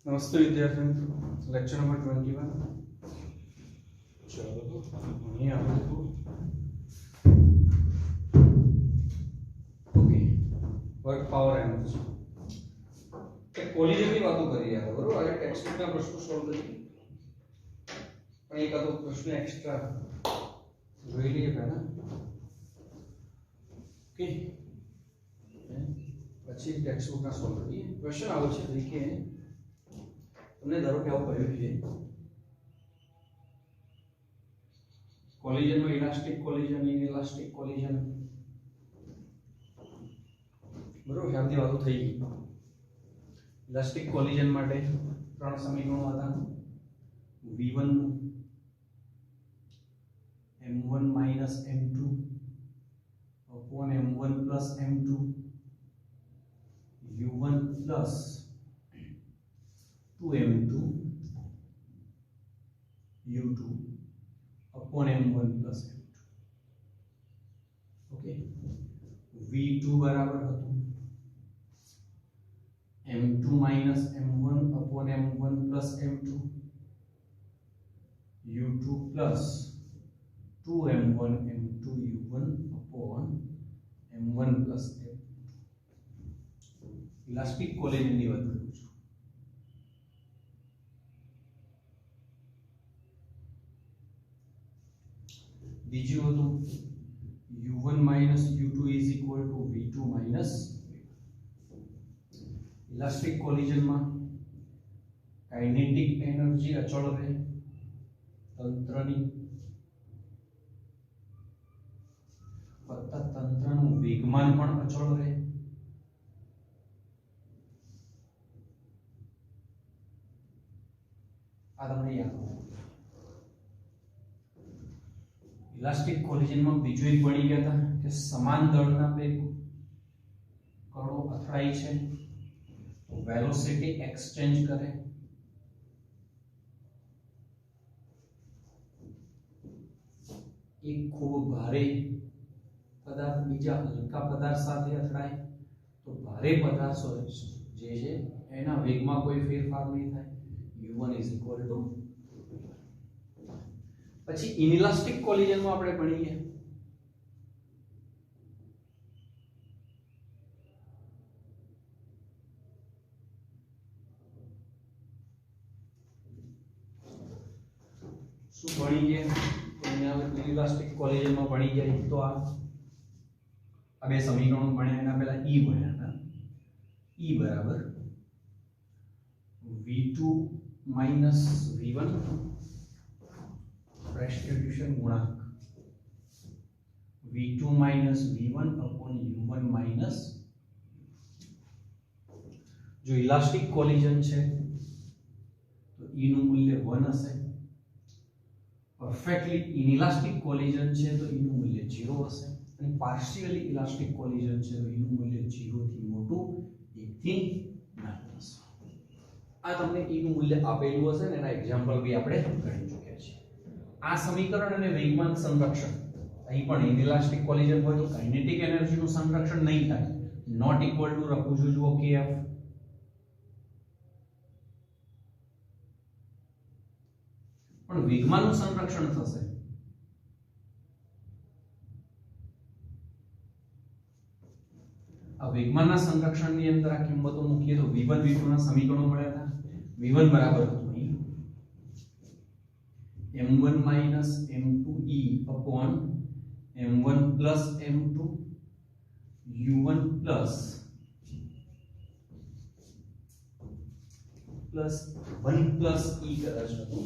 नमस्ते विद्यार्थी मित्रों, लेक्चर नंबर 21। चलो અહીં આપણે okay work power energy collision की बातों करिए यार, बरोबर। आज टेक्स्ट बुक ना प्रश्न सोल्व करिए, પણ એક આતો પ્રશ્ન એક્સ્ટ્રા જોઈ લઈએ પહેલા। ઓકે, પછી ટેક્સ્ટ बुक ના સોલ્વ કરીએ। ક્વેશ્ચન આવો છે કે તમને ધારો કે આવું કહ્યું છે કોલિજન માં ઇલાસ્ટિક કોલિજન, ઇનઇલાસ્ટિક કોલિજન, બરોબર। ખ્યાલથી વાતો થઈ ગઈ। ઇલાસ્ટિક કોલિજન માટે ત્રણ સમીકરણો હતા। v1 m1 m2 upon m1 plus m2 u1 plus 2m2 u2 upon m1 plus m2। Okay, v2 बराबर હતું m2 minus m1 upon m1 plus m2 u2 plus 2m1 m2 u1 upon m1 plus m2। Elastic collision ની વાત કરું છું। બીજું હતું u1 minus u2 is equal to v2 minus elastic collision में kinetic energy अचल रहे, तंत्रनी तंत्रનું વેગમાન પણ અચળ રહે। આ તમને યાદ રાખો। इलास्टिक कोलिजन में बीजो एक बनी गया था कि समान दળના બે કણો અથડાય છે तो वेलोसिटी एक्सचेंज करे। एक खूब भारे पदार्थ बीजा हल्का पदार्थ साथे અથડાય तो भारे पदार्थ जे છે એના વેગમાં કોઈ ફેરફાર નહીં થાય। u1 = પછી ઇનઇલાસ્ટિક કોલિજન માં આપણે ભણીએ શું ભણી ગયા તો અહીંયા ઇનઇલાસ્ટિક કોલિજન માં ભણી ગયા તો આ બે સમીકરણો ભણ્યા એના પહેલા E ભણ્યા હતા। E બરાબર v2 minus v1 रेस्टिट्यूशन गुणांक v2 minus v1 upon u1 minus जो इलास्टिक कोलिजन છે तो E નું મૂલ્ય 1 હશે। परफेक्टली इनइलास्टिक कोलिजन છે तो E નું મૂલ્ય 0 હશે અને પાર્શિયલી ઇલાસ્ટિક કોલિજન છે તો E નું મૂલ્ય 0 થી મોટું 1 થી નાનું હશે। આ તમને E નું મૂલ્ય આપેલું હશે ને એના એક્ઝામ્પલ બી આપણે ગણી ચૂક્યા છીએ। આ સમીકરણ અને વેગમાન સંરક્ષણ અહીં પણ ઇનઇલાસ્ટિક કોલિજન હોય તો કાઇનેટિક એનર્જી નું સંરક્ષણ નહીં થાય। નોટ ઇક્વલ ટુ લખું છું જુઓ kf પણ વેગમાનનું સંરક્ષણ થશે। આ વેગમાનના સંરક્ષણની અંદર આ કિંમતો મૂકીએ તો v1 v2 ના સમીકરણો મળ્યા હતા। v1 બરાબર હતું m1 minus m2e upon m1 plus m2 u1 plus 1 plus e કદાચ હતું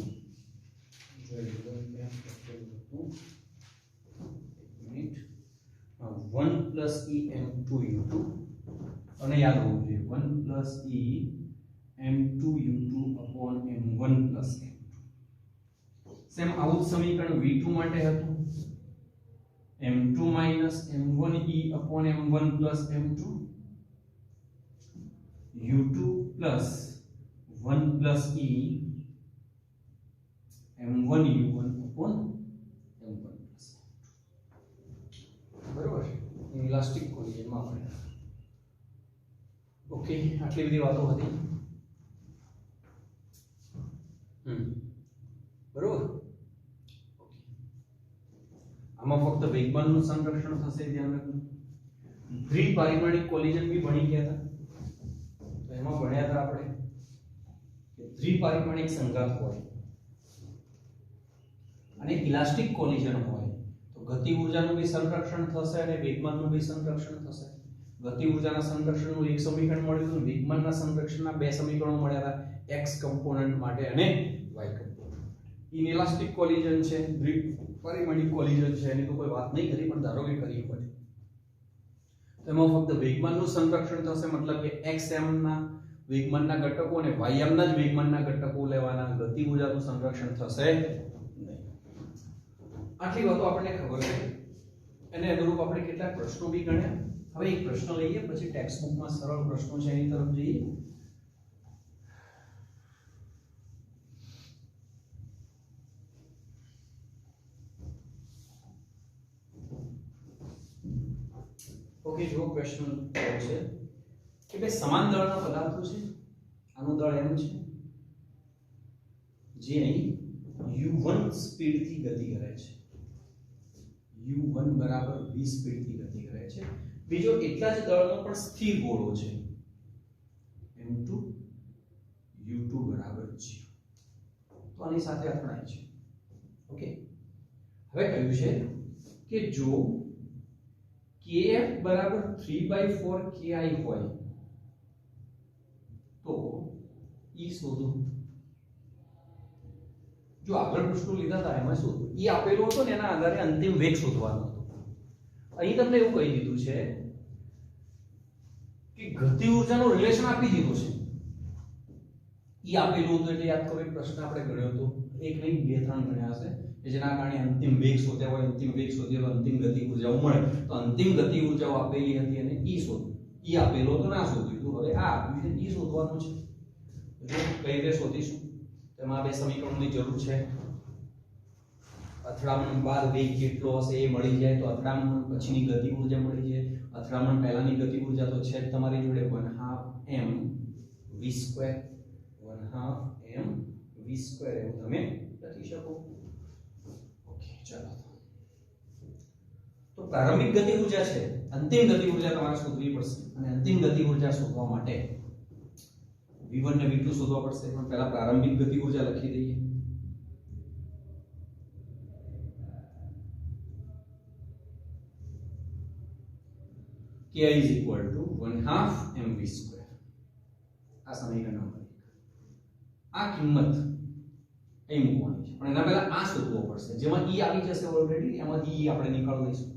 જોઈ લો કેમ હતું 1 plus e m2 u2 અને યાદ હોવું જોઈએ 1 plus e m2 u2 upon m1 plus m। Same out समीकरण v2 માટે હતું m2 minus m1e upon m1 plus m2 u2 plus 1 plus e m1 u1 upon m1 plus બરોબર છે। Elastic કોલિજન માં આપણે ઓકે આટલી બધી વાતો હતી। બરોબર. આમાં ફક્ત વેગમાનનું સંરક્ષણ થશે, ધ્યાન રાખજો. દ્વિપરિમાણિક કોલિઝન બી ભણી ગયા હતા, તો એમાં ભણ્યા હતા આપણે કે દ્વિપરિમાણિક સંઘાત હોય અને ઇલાસ્ટિક કોલિઝન હોય તો ગતિ ઊર્જાનું બી સંરક્ષણ થશે અને વેગમાનનું બી સંરક્ષણ થશે. ગતિ ઊર્જાના સંરક્ષણનું એક સમીકરણ મળ્યું હતું, વેગમાનના સંરક્ષણના બે સમીકરણો મળ્યા હતા, x કમ્પોનન્ટ માટે અને y કમ્પોનન્ટ. ઇનઇલાસ્ટિક કોલિઝન છે, દ્વિપરિમાણિક કોલિઝન છે, એની તો કોઈ વાત નહીં કરી, પણ ધારો કે કરી હોય તો એમાં ફક્ત વેગમાનનું સંરક્ષણ થશે, મતલબ કે xm ના વેગમાનના ઘટકો અને ym ના જ વેગમાનના ઘટકો લેવાના, ગતિ ઊર્જાનું સંરક્ષણ થશે નહીં. આટલી વાતો આપણને ખબર છે. એને અનુરૂપ આપણે કેટલાક પ્રશ્નો બી ગણ્યા. હવે એક પ્રશ્ન લઈએ, પછી ટેક્સ્ટ બુકમાં સરળ પ્રશ્નો છે એની તરફ જઈએ. ઓકે, જો ક્વેશ્ચન છે કે બે સમાન દળના પદાર્થો છે, આનું દળ એમ છે જે અહીં u1 સ્પીડથી ગતિ કરે છે, u1 બરાબર v સ્પીડથી ગતિ કરે છે. બીજો એટલા જ દળનો પણ સ્થિર ગોળો છે, m2 u2 બરાબર 0. તો આની સાથે અથડાય છે. ઓકે, હવે કહ્યું છે કે જો kf બરાબર 3/4 ki હોય તો e શોધો. જો આગળ પ્રશ્નો લીધા હતા એમાં શોધો, e આપેલો હતો ને એના આધારે અંતિમ વેગ શોધવાનો હતો. અહીં તમને એવું કહી દીધું છે કે ગતિ ઊર્જાનો રિલેશન આપી દીધો છે. e આપેલું હતું એટલે યાદ કરો, એક પ્રશ્ન આપણે ગણ્યો હતો, એક નહીં બે ત્રણ ગણ્યા હશે, કે જેના કારણે અંતિમ વેગ શોધ્યા હોય, અંતિમ વેગ શોધ્યો તો અંતિમ ગતિ ઊર્જાઓ મળે. તો અંતિમ ગતિ ઊર્જાઓ આપેલી હતી અને e શોધો. e આપેલો તો ના શોધ્યું તો હવે આ આપ્યું છે, e શોધવાનું છે. જો કઈ રીતે શોધીશું, તેમાં બે સમીકરણોની જરૂર છે. અથડામણ બાદ વેગ કેટલો હશે એ મળી જાય તો અથડામણ પછીની ગતિ ઊર્જા મળી જાય. અથડામણ પહેલાની ગતિ ઊર્જા તો છે જ તમારી જોડે 1/2 m v2, 1/2 m v2 એવું તમે લખી શકો. ઓકે, ચાલો. તો પ્રારંભિક ગતિ ઊર્જા છે, અંતિમ ગતિ ઊર્જા તમારે શોધવી પડશે અને અંતિમ ગતિ ઊર્જા શોધવા માટે v1 ને v2 શોધવા પડશે. પણ પહેલા પ્રારંભિક ગતિ ઊર્જા લખી દઈએ. ki is equal to 1/2 mv2. આ સમીકરણ નંબર 1. આ કિંમત અહીં મૂકવાની છે, પણ એના પહેલા આ શોધવો પડશે, જેમાં e આવી જશે ઓલરેડી, એમાંથી e આપણે નીકાળી દઈશું.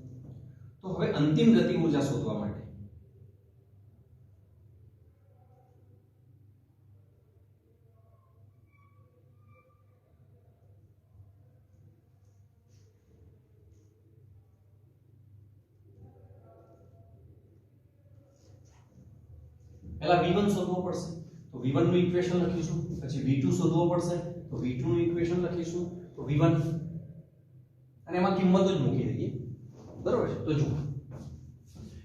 તો હવે અંતિમ ગતિ ઊર્જા શોધવા માટે પહેલા v1 શોધવો પડશે. તો v1 નું ઇક્વેશન લખીશું, પછી v2 શોધવો પડશે તો v2 નું ઇક્વેશન લખીશું, તો v1 અને એમાં કિંમતો જ મૂકી દઈએ. બરોબર છે. તો જુઓ,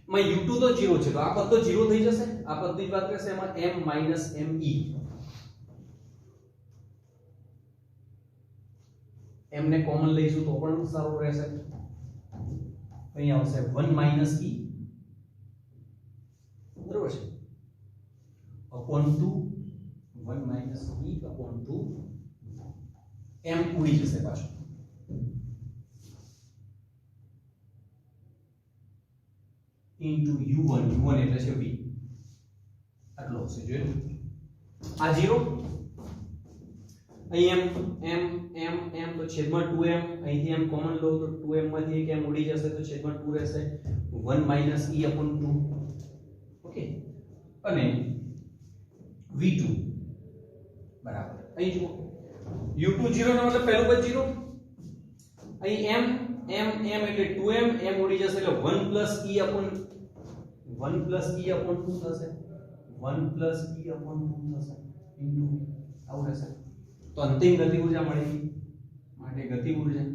માં u2 તો 0 છે, તો આ પદ તો 0 થઈ જશે, આ પદની વાત કરશે એમાં m - me, m ને કોમન લઈશું તો પણ સારું રહેશે. અહીં આવશે 1 - e, બરોબર છે, upon 2, 1 - e upon 2, m ઉડી જશે પાછું, into u1 એટલે છે v, આટલો હશે. જોયું આ 0, અહીં m તો છેદમાં 2m, અહીંથી m કોમન લો તો 2m માંથી એક m ઉડી જશે તો છેદમાં 2 રહેશે, 1 - e upon 2. ઓકે, અને v2 બરાબર અહીં જુઓ u2 0 નો મતલબ પહેલું પદ 0, અહીં m એટલે 2m, m ઉડી જશે એટલે 1 + e upon 2 થશે, 1 + e upon 2 થશે ઇન્ટુ આવું રહેશે. તો અંતિમ ગતિ ઊર્જા મળી, માટે ગતિ ઊર્જા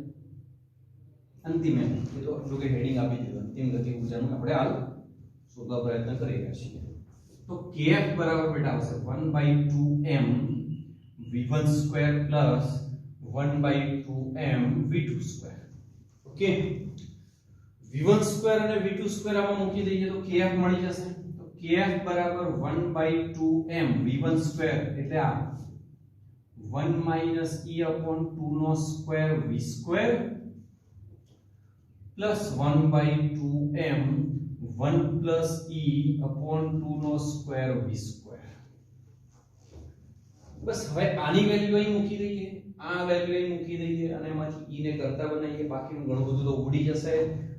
અંતિમ એમ એ તો જો કે હેડિંગ આપી દીધું, અંતિમ ગતિ ઊર્જાનું આપણે હાલ શોધવા પ્રયત્ન કરી રહ્યા છીએ. તો kf બરાબર બેટા આવશે 1/2m v1 square plus 1/2m v2 square. Okay, v1 square અને v2 સ્ક્વેર આમાં મૂકી દઈએ તો kf મળી જશે. તો kf બરાબર 1/2m v1 સ્ક્વેર એટલે આ 1 minus e upon 2 નો square v square plus 1/2m 1 plus e upon 2 નો સ્ક્વેર v સ્ક્વેર. બસ હવે આની વેલ્યુ અહીં મૂકી દઈએ, આ વેલ્યુ અહીં મૂકી દઈએ અને એમાંથી e ને કરતા બનાવીએ. બાકીનું ઘણું બધું તો ઉડી જશે,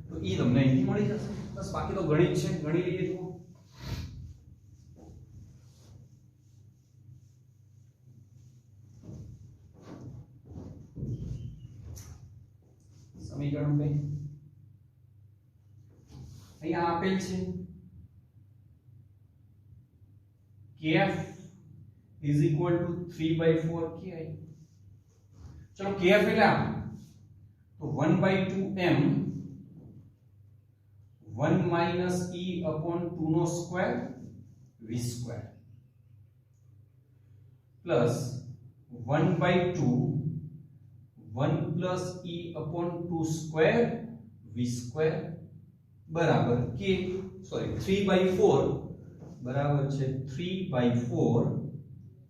તો e તમને અહીંથી મળી જશે. બસ બાકી તો ગણિત છે, ગણી લઈએ. જુઓ સમીકરણ બે અહીંયા આપેલ છે kf is equal to 3/4 ki. ચલો kf એટલે આ તો 1/2m 1 minus e upon 2 નો square v square plus 1/2 1 plus e upon 2 square v square બરાબર k 3/4 બરાબર છે 3/4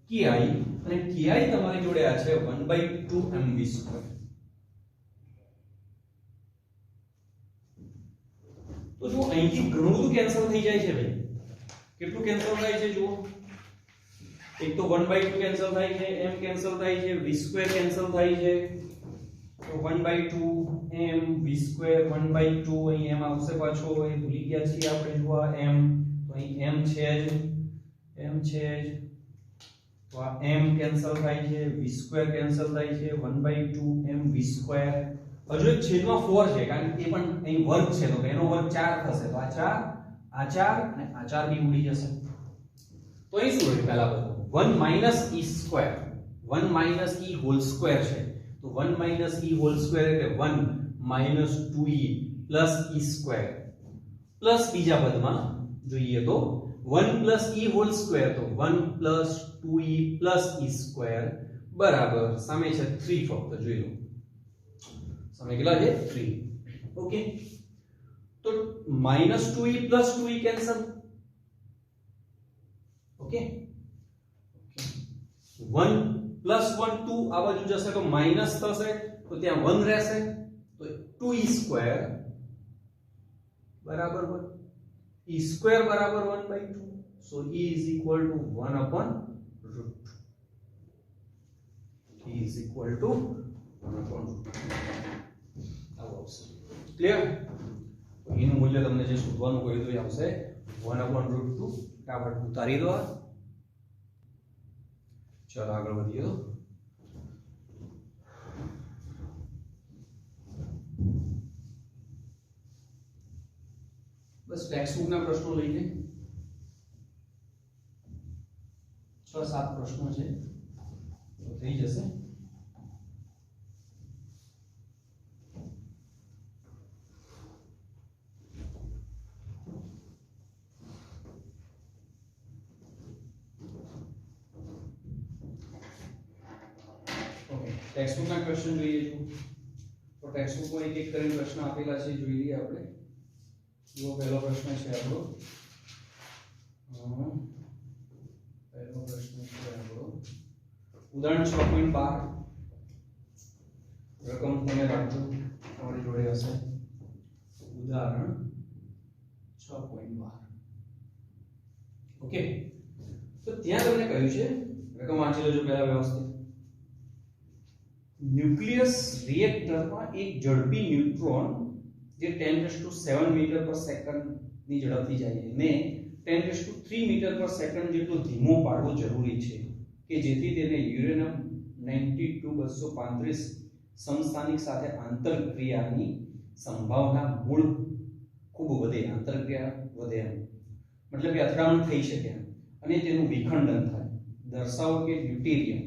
ki અને ki તમારી જોડે આ છે 1/2m v square. તો જો અહીંથી ઘણું બધું કેન્સલ થઈ જાય છે ભાઈ. કેટલું કેન્સલ થાય છે જુઓ, એક તો 1/2 કેન્સલ થાય છે, m કેન્સલ થાય છે, v સ્ક્વેર કેન્સલ થાય છે. તો 1/2m v સ્ક્વેર 1/2 અહીં m આવશે પાછો, એ ભૂલી ગયા છીએ આપણે. જો આ m તો અહીં m છે જ, તો આ m કેન્સલ થાય છે, v સ્ક્વેર કેન્સલ થાય છે, 1/2m v સ્ક્વેર. હજુ એક છેદમાં 4 છે કારણ કે એ પણ અહીં વર્ગ છે તો એનો વર્ગ 4 થશે. તો આ 4 અને આ 4 બી ઉડી જશે. તો અહીં શું હોય પહેલા બધું 1 minus e square 1 minus e whole square છે. તો 1 minus e હોલ સ્ક્વેર એટલે 1 minus 2e plus e square plus બીજા પદમાં જોઈએ તો 1 plus e હોલ સ્ક્વેર તો 1 plus 2e plus e square બરાબર સામે છે 3. ફક્ત જોઈ લો સામે કેટલા છે 3. ઓકે, તો minus 2e plus 2e cancel. Okay, 1 plus 1 2 આ બાજુ જશે તો માઈનસ થશે તો ત્યાં 1 રહેશે તો 2e સ્ક્વેર બરાબર 1 e સ્ક્વેર બરાબર 1/2. સો e is equal to 1 upon root 2. e is equal to 1 upon root 2. આવો આવશે. ક્લિયર? તો એનું મૂલ્ય તમને જે શોધવાનું કહ્યું હતું એ આવશે 1 upon root 2. ફટાફટ ઉતારી દો. चलो आगे बढ़िए. बस टेक्स्ट बुक ना प्रश्नों લઈને 6-7 પ્રશ્નો છે તો થઈ જશે. टेक्स्ट बुक ના ક્વેશ્ચન જોઈએ છો તો ટેક્સ્ટ બુક માં એક એક કરીને પ્રશ્ન આપેલા છે જોઈ લઈએ આપણે. જો પહેલો પ્રશ્ન છે આપણો ઉદાહરણ 6.12 રકમ તમે રાખજો તમારી જોડે હશે. ઉદાહરણ 6.12 ઓકે, તો ત્યાં તમને કહ્યું છે રકમ વાંચી લેજો પહેલા વ્યવસ્થિત. ન્યુક્લિયસ રિએક્ટરમાં એક ઝડપી ન્યુટ્રોન જે 10⁷ મીટર પર સેકન્ડ ની ઝડપથી જાય છે ને 10⁵ મીટર પર સેકન્ડ જેટલો ધીમો પાડવો જરૂરી છે કે જેથી તેને યુરેનિયમ 92-235 સમસ્થાનિક સાથે આંતરક્રિયાની સંભાવના મૂળ ખૂબ વધે. આંતરક્રિયા વધે મતલબ કે અથડામણ થઈ શકે અને તેનું વિખંડન થાય. દર્શાવો કે ડ્યુટેરિયમ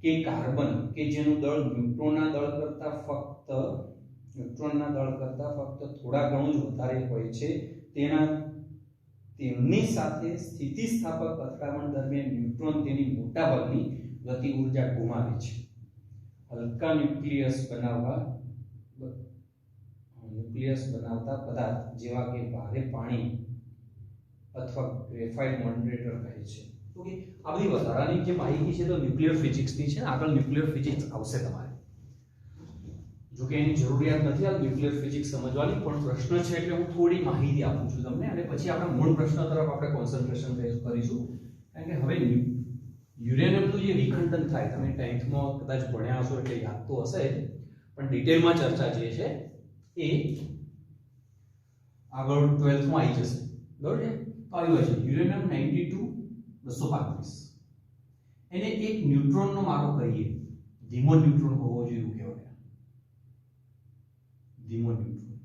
કે કાર્બન કે જેનું દળ ન્યુટ્રોનના દળ કરતા ફક્ત થોડા ઘણું જ વધારે હોય છે તેમની સાથે સ્થિતિસ્થાપક અથડામણ દરમિયાન ન્યુટ્રોન તેની મોટાભાગની ગતિ ઊર્જા ગુમાવે છે. હલકા ન્યુક્લિયસ બનાવતા પદાર્થ જેવા કે ભારે પાણી અથવા ગ્રેફાઇટ મોડરેટર કહે છે. ઓકે, આ બધી વધારાની જે માહિતી છે તો ન્યુક્લિયર ફિઝિક્સની છે. આગળ ન્યુક્લિયર ફિઝિક્સ આવશે તમારે, જો કે એની જરૂરિયાત નથી આ ન્યુક્લિયર ફિઝિક્સ સમજવાની, પણ પ્રશ્ન છે એટલે હું થોડી માહિતી આપું છું તમને, અને પછી આપણે મૂળ પ્રશ્ન તરફ આપણે કોન્સન્ટ્રેશન કરીશું. કારણ કે હવે યુરેનિયમનું જે વિખંડન થાય, તમે 10th માં કદાચ ભણ્યા હશો એટલે યાદ તો હશે જ, પણ ડિટેલમાં ચર્ચા જે છે એ આગળ 12th માં આવી જશે. બરોબર છે? તો આવ્યું છે યુરેનિયમ 92-235. એને એક ન્યુટ્રોનનો મારો કહીએ, ધીમો ન્યુટ્રોન હોવો જોઈએ એવું કહેવાય. ધીમો ન્યુટ્રોન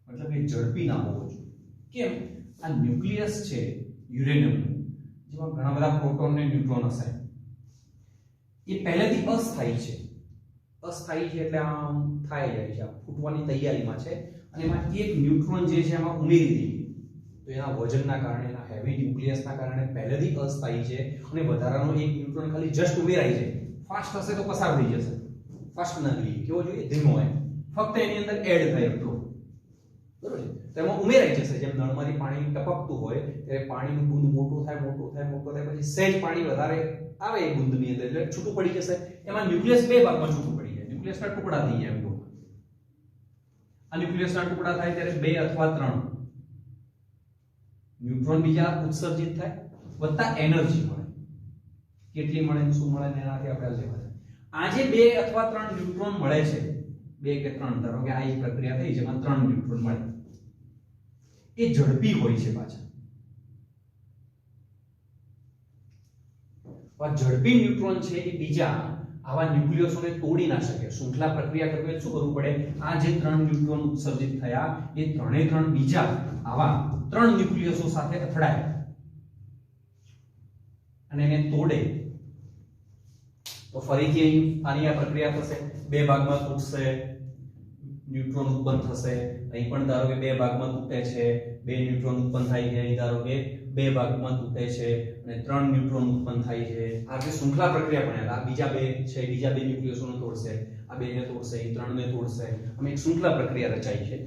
મતલબ કે ઝડપી ના હોવો જોઈએ. કેમ? આ ન્યુક્લિયસ છે યુરેનિયમનું, જેમાં ઘણા બધા પ્રોટોન ને ન્યુટ્રોન હશે, એ પહેલેથી અસ્થાયી છે. અસ્થાયી છે એટલે આમ થાય જાય છે, ફૂટવાની તૈયારીમાં છે, અને એમાં એક ન્યુટ્રોન જે છે એમાં ઉમેરી દઈએ તો એના વજનના કારણે, એના હેવી ન્યુક્લિયસના કારણે પહેલેથી અસ્થાયી છે, અને વધારાનો એક ન્યુટ્રોન ખાલી જસ્ટ ઉમેરાઈ જાય. ફાસ્ટ હશે તો પસાર થઈ જશે, ફાસ્ટ ના જોઈએ, કેવો જોઈએ? ધીમો હોય, ફક્ત એની અંદર એડ થાય એટલો. બરોબર છે? તો એમાં ઉમેરાઈ જશે. જેમ નળમાંથી પાણી ટપકતું હોય ત્યારે પાણીનું બુંદ મોટું થાય, પછી સહેજ પાણી વધારે આવે એ બુંદની અંદર એટલે છૂટું પડી જશે. એમાં ન્યુક્લિયસ બે ભાગમાં છૂટું પડી જાય, ન્યુક્લિયસના ટુકડા થઈ જાય. એમ આ ન્યુક્લિયસના ટુકડા થાય ત્યારે 2 અથવા 3 ન્યુટ્રોન બીજા ઉત્સર્જિત થાય, વત્તા એનર્જી મળે. કેટલી મળે, શું મળે એનાથી આપણે લેવા છે. આ જે 2 અથવા 3 ન્યુટ્રોન મળે છે, 2 કે 3, ધારો કે આ એક પ્રક્રિયા થઈ જેમાં 3 ન્યુટ્રોન મળે, એ ઝડપી હોય છે પાછા. આ ઝડપી ન્યુટ્રોન છે એ બીજા આવા ન્યુક્લિયસોને તોડી ના શકે. શૃંખલા પ્રક્રિયા કરવી શું કરવું પડે? આ જે 3 ન્યુટ્રોન ઉત્સર્જિત થયા એ 3 બીજા આવા 3 ન્યુક્લિયસો સાથે અથડાય અને એને તોડે તો ફરીથી આની આ પ્રક્રિયા થશે, 2 ભાગમાં તૂટશે, ન્યુટ્રોન ઉત્પન્ન થશે. અહીં પણ ધારો કે 2 ભાગમાં તૂટે છે, 2 ન્યુટ્રોન ઉત્પન્ન થાય છે. અહીં ધારો કે 2 ભાગમાં તૂટે છે અને 3 ન્યુટ્રોન ઉત્પન્ન થાય છે. આ જે શૃંખલા પ્રક્રિયા ભણ્યા, આ બીજા 2 છે, બીજા 2 ન્યુક્લિયસોને તોડશે, આ 2 ને તોડશે, અહીં 3 ને તોડશે, અને એક શૃંખલા પ્રક્રિયા રચાય છે.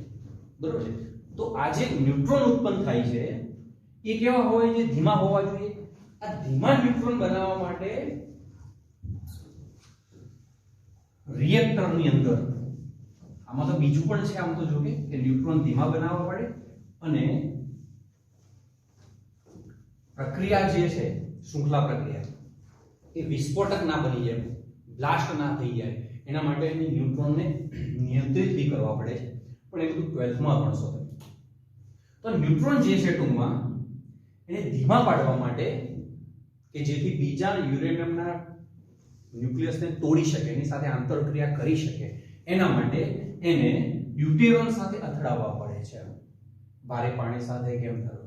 બરોબર છે? તો આ જે ન્યુટ્રોન ઉત્પન્ન થાય છે એ કેવા હોય છે? ધીમા હોવા જોઈએ. આ ધીમા ન્યુટ્રોન બનાવવા માટે રિએક્ટરની અંદર, આમાં તો બીજું પણ છે, આમ તો જો કે ન્યુટ્રોન ધીમા બનાવવા પડે, અને પ્રક્રિયા જે છે શૃંખલા પ્રક્રિયા એ વિસ્ફોટક ના બની જાય, બ્લાસ્ટ ના થઈ જાય, એના માટે ન્યુટ્રોનને નિયંત્રિત બી કરવા પડે છે. પણ એ બધું 12th માં ભણશો તમે. તો ન્યુટ્રોન જે છે ટૂંકમાં એને ધીમા પાડવા માટે કે જેથી બીજા યુરેનિયમના ન્યુક્લિયસને તોડી શકે, એની સાથે આંતરક્રિયા કરી શકે, એના માટે એને ડ્યુટેરોન સાથે અથડાવવા પડે છે. ભારે પાણી સાથે, કેમ ધારો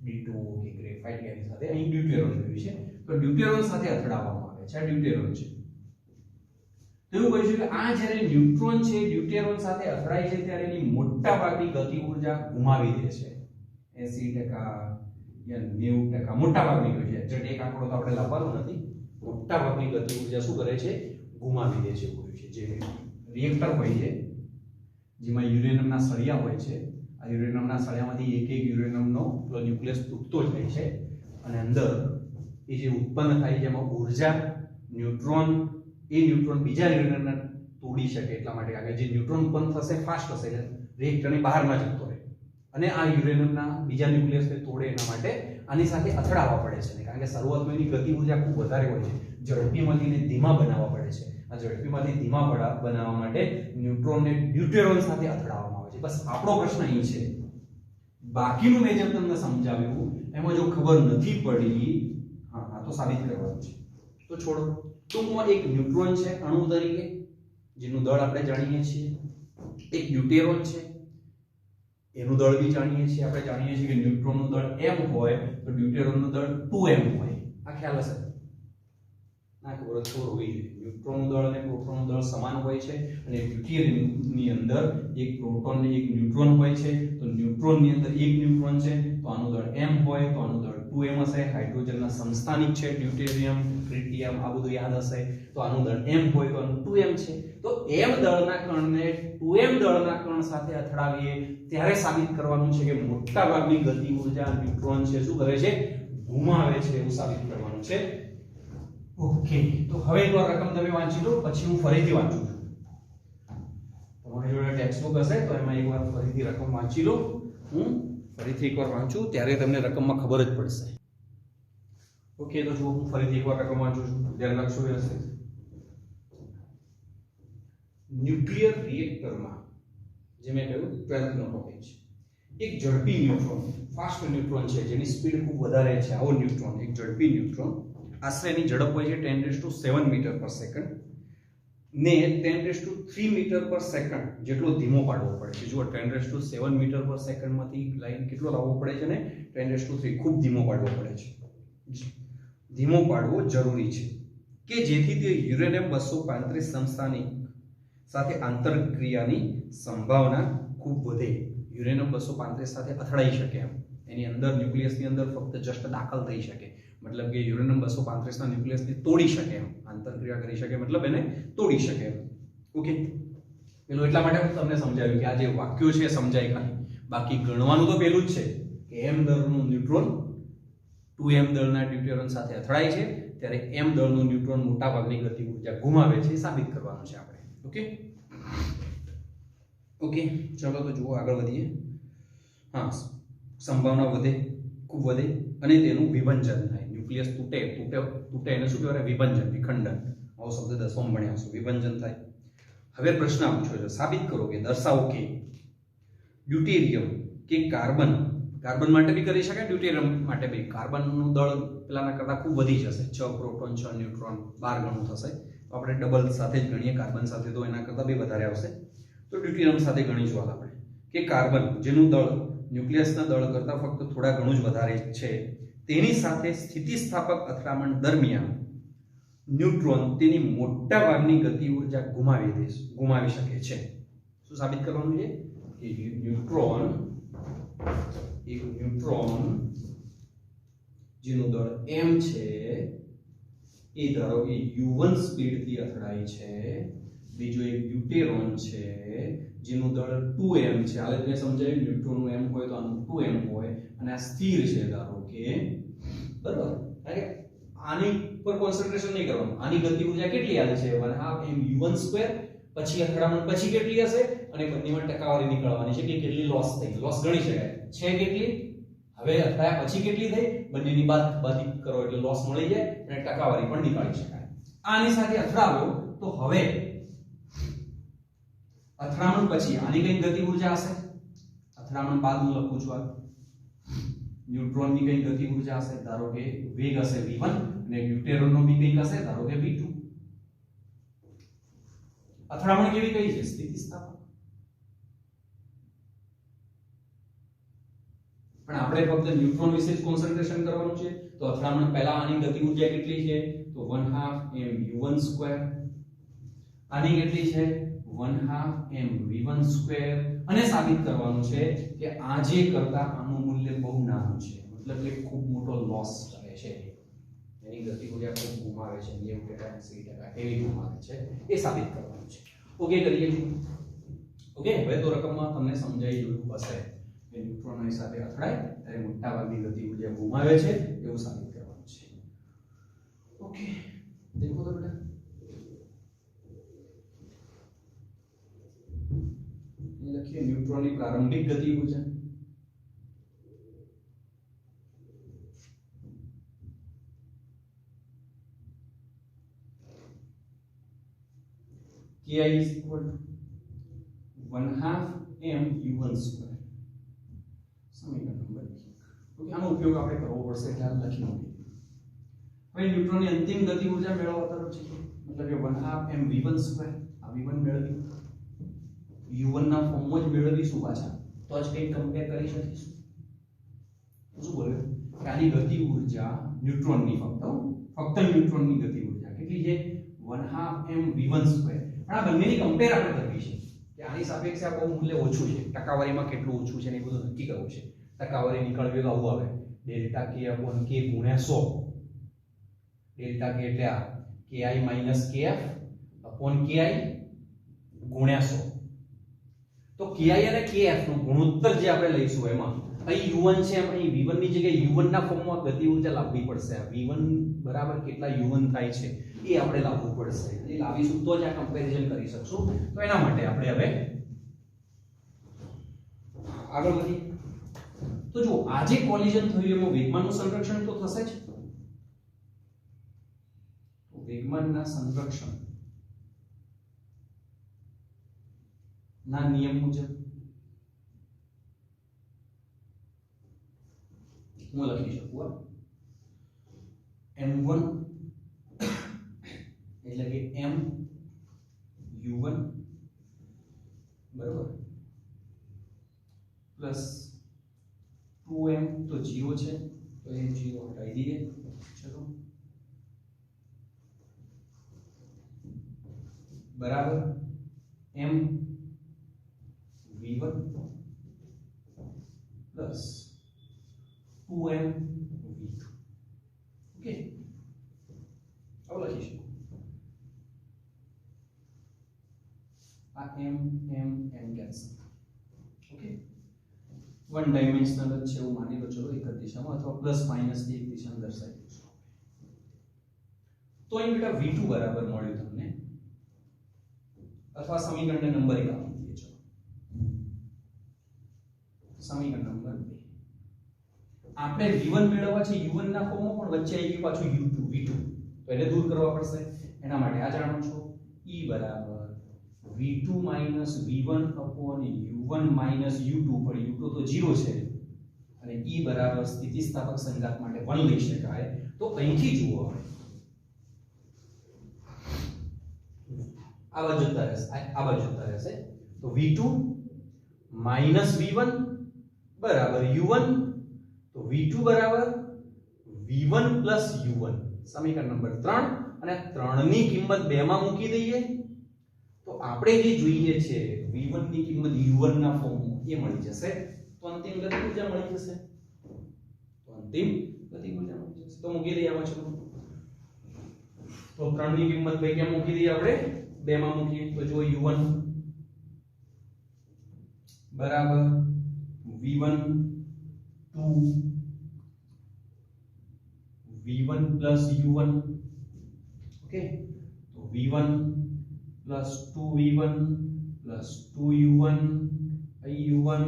D2 કે ગ્રેફાઇટ એની સાથે, અહીં ડ્યુટેરોન જોયું છે તો ડ્યુટેરોન સાથે અથડાવવામાં આવે છે. આ ડ્યુટેરોન છે. તો એવું કહ્યું છે કે આ જ્યારે ન્યુટ્રોન છે ડ્યુટેરોન સાથે અથડાય છે ત્યારે એની મોટા ભાગની ગતિ ઊર્જા ગુમાવી દે છે. 80% યા 90% મોટા ભાગની હોય છે. જટ એક આંકડો તો આપણે લાવવાનો નથી. મોટા ભાગની ગતિ ઊર્જા શું કરે છે? ગુમાવી દે છે. જે રિએક્ટર હોય છે જેમાં યુરેનિયમના સળિયા હોય છે, આ યુરેનિયમના સળિયામાંથી એક યુરેનિયમનો ન્યુક્લિયસ તૂટતો જાય છે, અને અંદર એ જે ઉત્પન્ન થાય છે એમાં ઊર્જા ન્યુટ્રોન બીજા યુરેનિયમને તોડી શકે એટલા માટે, કારણ કે જે ન્યુટ્રોન ઉત્પન્ન થશે ફાસ્ટ હશે, રિએક્ટરની બહારમાં જતો રહે, અને આ યુરેનિયમના બીજા ન્યુક્લિયસને તોડે એના માટે આની સાથે અથડાવવા પડે છે. કારણ કે શરૂઆતમાં એની ગતિ ઊર્જા ખૂબ વધારે હોય છે, ઝડપીમાંથીને ધીમા બનાવવા પડે છે. આ ઝડપીમાંથી ધીમા બનાવવા માટે ન્યુટ્રોનને ડ્યુટેરોન સાથે અથડાવવામાં આવે છે. બસ આપણો પ્રશ્ન અહીં છે, બાકીનું મેં જેમ તમને સમજાવ્યું એમાં જો ખબર નથી પડી, આ તો સાબિત કરવાનું છે, તો છોડો. ટૂંકમાં એક ન્યુટ્રોન છે અણુ તરીકે, જેનું દળ આપણે જાણીએ છીએ. એક ડ્યુટેરોન છે, એનું દળ બી જાણીએ છીએ. આપણે જાણીએ છીએ કે ન્યુટ્રોનનું દળ m હોય તો ડ્યુટેરોનનું દળ 2m હોય. આ ખ્યાલ હશે. ના ખબર ખબર હોવી જોઈએ. ન્યુટ્રોનનું દળ અને પ્રોટોનનું દળ સમાન હોય છે અને ડ્યુટેરિયમની અંદર એક પ્રોટોન અને એક ન્યુટ્રોન હોય છે. તો ન્યુટ્રોનની અંદર એક ન્યુટ્રોન છે તો આનું દળ m હોય તો આનું દળ 2m હશે. હાઇડ્રોજનના સમસ્થાનિક છે ડ્યુટેરિયમ, ટ્રિટિયમ, આ બધું યાદ હશે. તો આનું દળ m હોય તો આનું 2m છે. તો m દળના કણને 2m દળના કણ સાથે અથડાવીએ ત્યારે સાબિત કરવાનું છે કે મોટા ભાગની ગતિ ઊર્જા ન્યુટ્રોન છે શું કરે છે, ગુમાવે છે, એવું સાબિત કરવાનું છે. ઓકે, તો હવે એકવાર રકમ તમે વાંચી લો, પછી હું ફરીથી વાંચું છું. તમારી જોડે ટેક્સ્ટ બુક હશે તો એમાં એકવાર ફરીથી રકમ વાંચી લો. હું ફરીથી એકવાર વાંચું ત્યારે તમને રકમમાં ખબર જ પડશે. ઓકે, તો જો હું ફરીથી એકવાર રકમ વાંચું છું, ધ્યાન રાખશો એ હશે. ન્યુક્લિયર રિએક્ટરમાં જે મેં કહ્યું 12th નો ટોપિક છે. એક ઝડપી ન્યુટ્રોન, ફાસ્ટ ન્યુટ્રોન છે જેની સ્પીડ ખૂબ વધારે છે. આવો ન્યુટ્રોન, એક ઝડપી ન્યુટ્રોન, આશરે એની ઝડપ હોય છે 10⁷ મીટર પર સેકન્ડ ને 10⁵ મીટર પર સેકન્ડ જેટલો ધીમો પાડવો પડે છે. જુઓ 10⁷ મીટર પર સેકન્ડમાંથી લાઈન કેટલો લાવવો પડે છે ને 10⁵ ખૂબ ધીમો પાડવો પડે છે. ધીમો પાડવો જરૂરી છે કે જેથી તે યુરેનિયમ 235 સમસ્થાનિક સાથે આંતરક્રિયાની સંભાવના ખૂબ વધે. યુરેનિયમ 235 સાથે અથડાઈ શકે એમ, એની અંદર ન્યુક્લિયસની અંદર ફક્ત જસ્ટ દાખલ થઈ શકે, મતલબ કે યુરેનિયમ 235 ના ન્યુક્લિયસને તોડી શકે એમ, આંતરક્રિયા કરી શકે, મતલબ એને તોડી શકે એમ. ઓકે, પેલું એટલા માટે હું તમને સમજાવ્યું કે આ જે વાક્યો છે સમજાય ખાલી, બાકી ગણવાનું તો પેલું જ છે કે m દળનું ન્યુટ્રોન 2m દળના ડ્યુટેરિયમ સાથે અથડાય છે ત્યારે m દળનું ન્યુટ્રોન મોટાભાગની ગતિ ઊર્જા ગુમાવે છે, સાબિત કરવાનું છે આપણે. ઓકે ઓકે, ચલો તો જુઓ આગળ વધીએ. હા, સંભાવના વધે, ખૂબ વધે અને તેનું વિભંજન થાય. ન્યુક્લિયસ તૂટે એને શું કહેવાય? વિભંજન, વિખંડન. આવો શબ્દ 10માં ભણ્યા હશો, વિભંજન થાય. હવે પ્રશ્ન પૂછ્યો છે, સાબિત કરો કે દર્શાવો કે ડ્યુટેરિયમ કે કાર્બન માટે બી કરી શકાય, ડ્યુટેરિયમ માટે બી. કાર્બનનું દળ પેલાના કરતાં ખૂબ વધી જશે, 6 પ્રોટોન 6 ન્યુટ્રોન 12 ગણું થશે. તો આપણે ડબલ સાથે જ ગણીએ, કાર્બન સાથે તો એના કરતાં બી વધારે આવશે. તો ડ્યુટેરિયમ સાથે ગણીશું હાલ આપણે કે કાર્બન જેનું દળ ન્યુક્લિયસના દળ કરતાં ફક્ત થોડા ઘણું જ વધારે છે, તેની સાથે સ્થિતિસ્થાપક અથડામણ દરમિયાન ન્યુટ્રોન તેની મોટા ભાગની ગતિ ઊર્જા ગુમાવી શકે છે. શું સાબિત કરવાનું છે? કે ન્યુટ્રોન જેનું દળ m છે એ ધારો કે u1 સ્પીડથી અથડાય છે. બીજો એક ડ્યુટેરોન છે જેનું દળ 2m છે. હાલે મેં સમજાવ્યું ન્યુટ્રોનનું m હોય તો આનું 2m હોય અને આ સ્થિર છે ધારો કે, બરાબર. આની પર કોન્સન્ટ્રેશન નહીં કરવાનું. આની ગતિ ઊર્જા કેટલી આવે છે? 1/2 mu1². પછી અથડામણ પછી કેટલી હશે અને બંનેમાં ટકાવારી નીકળવાની છે કે કેટલી લોસ થઈ. લોસ ગણી શકાય છે કેટલી, હવે અથડાયા પછી કેટલી થઈ, બંનેની બાદબાકી કરો એટલે લોસ મળી જાય અને ટકાવારી પણ નીકાળી શકાય. આની સાથે અથડાવ્યો તો હવે અથડામણ પછી આની કઈ ગતિ ઊર્જા હશે, અથડામણ બાદ હું લખું છું. આ ન્યુટ્રોનની કઈ ગતિ ઊર્જા હશે, ધારો કે વેગ હશે v1 અને ડ્યુટેરોનનો બી કઈ હશે ધારો કે v2. અથડામણ કેવી કઈ છે? સ્થિતિસ્થાપક. પણ આપણે ફક્ત ન્યુટ્રોન વિશે જ કોન્સન્ટ્રેશન કરવાનું છે. તો અથડામણ પહેલા આની ગતિ ઊર્જા કેટલી છે? તો 1/2 mu1². આની કેટલી છે? 1/2 mv1² અને સાબિત કરવાનું છે કે આ જે કરતા આનું મૂલ્ય બહુ નાનું છે, મતલબ કે ખૂબ મોટો લોસ કરે છે, એની ગતિ ઊર્જા ખૂબ ગુમાવે છે, 90% 80% એવી ગુમાવે છે, એ સાબિત કરવાનું છે. ઓકે, કરીએ છીએ. ઓકે, હવે તો રકમમાં તમને સમજાઈ ગયું હશે કે ન્યુટ્રોનની સાથે અથડાય ત્યારે મોટાભાગની ગતિ ઊર્જા ગુમાવે છે, એવું સાબિત કરવાનું છે. ઓકે, દેખો તો બેટા લખીએ ન્યુટ્રોનની પ્રારંભિક ગતિ ઊર્જા. Ki is equal to 1/2 mu1². સમીકરણ નંબર 1. ઓકે, આનો ઉપયોગ આપણે કરવો પડશે એટલે આ લખી નાખીએ. હવે ન્યુટ્રોનની અંતિમ ગતિ ઊર્જા મેળવવા તરફ છે, મતલબ કે 1/2 mv1². આ v1 મેળવી u1 ના ફોર્મમાં જ મેળવીશું પાછા, તો જ કંઈ કમ્પેર કરી શકીશું. શું બોલ્યો કે આની ગતિ ઊર્જા ન્યુટ્રોનની ફક્ત ન્યુટ્રોનની ગતિ ઊર્જા કેટલી કેટલી છે 1/2 m v1 સ્ક્વેર. પણ આ બંનેની કમ્પેર આપણે કરવી છે કે આની સાપેક્ષે આ બહુ મૂલ્ય ઓછું છે, ટકાવારીમાં કેટલું ઓછું છે ને એ બધું નક્કી કરવું છે. ટકાવારી નીકળવી તો આવું આવે ડેલ્ટા k upon k ગુણ્યા 100. ડેલ્ટા k એટલે આ ki minus kf upon ki ગુણ્યા 100. તો ki અને kf નો ગુણોત્તર જે આપણે લઈશું એમાં અહીં u1 છે એમ અહીં v1 ની જગ્યાએ u1 ના ફોર્મમાં ગતિ ઊર્જા લાવવી પડશે. આ v1 બરાબર કેટલા u1 થાય છે એ આપણે લાવવું પડશે. એ લાવીશું તો જ આ કમ્પેરિઝન કરી શકશું. તો એના માટે આપણે હવે આગળ વધીએ. તો જો આજે કોલિઝન થયું એમાં વેગમાનનું સંરક્ષણ તો થશે જ. તો વેગમાનના સંરક્ષણ ના નિયમ મુજબ હું લખી શકું m1 એટલે કે m u1 બરાબર પ્લસ 2m તો 0 છે તો એ 0 હટાવી દઈએ. ચલો બરાબર m v1 plus 2m v2. Okay હવે લખીશું આ m cancel. Okay one dimensional જ છે એવું માની લો. ચલો એક જ દિશામાં અથવા પ્લસ માઇનસ એક દિશામાં દર્શાવી દઈશું. તો અહીં બેટા v2 બરાબર મળ્યું તમને અથવા સમીકરણને નંબરિંગ આપી દઈએ. ચલો સમીકરણ નંબર 2 આપણે v1 મેળવવા છે u1 ના ફોર્મમાં પણ વચ્ચે આવી ગયું પાછું u2 v2 તો એને દૂર કરવા પડશે. એના માટે આ જાણો છો e બરાબર v2 v1 upon u1 u2 પર u2 તો 0 છે અને e બરાબર સ્થિતિસ્થાપક સંઘાત માટે 1 લઈ શકાય. તો અહીંથી જુઓ આ બાજુ જતા રહેશે તો v2 v1 બરાબર u1 તો v2 બરાબર v1 u1 સમીકરણ નંબર 3 અને 3 ની કિંમત 2 માં મૂકી દઈએ તો આપણે જે જોઈએ છે v1 ની કિંમત u1 ના ફોર્મમાં એ મળી જશે. તો અંતિમ ગતિ ઊર્જા મળી જશે. તો મૂકી દઈએ આમાં. ચલો તો 3 ની કિંમત ભાઈ ક્યાં મૂકી દઈએ આપણે 2 માં મૂકીએ તો જો u1 બરાબર v1 2 v1 u1. ઓકે તો v1 2v1 2u1 u1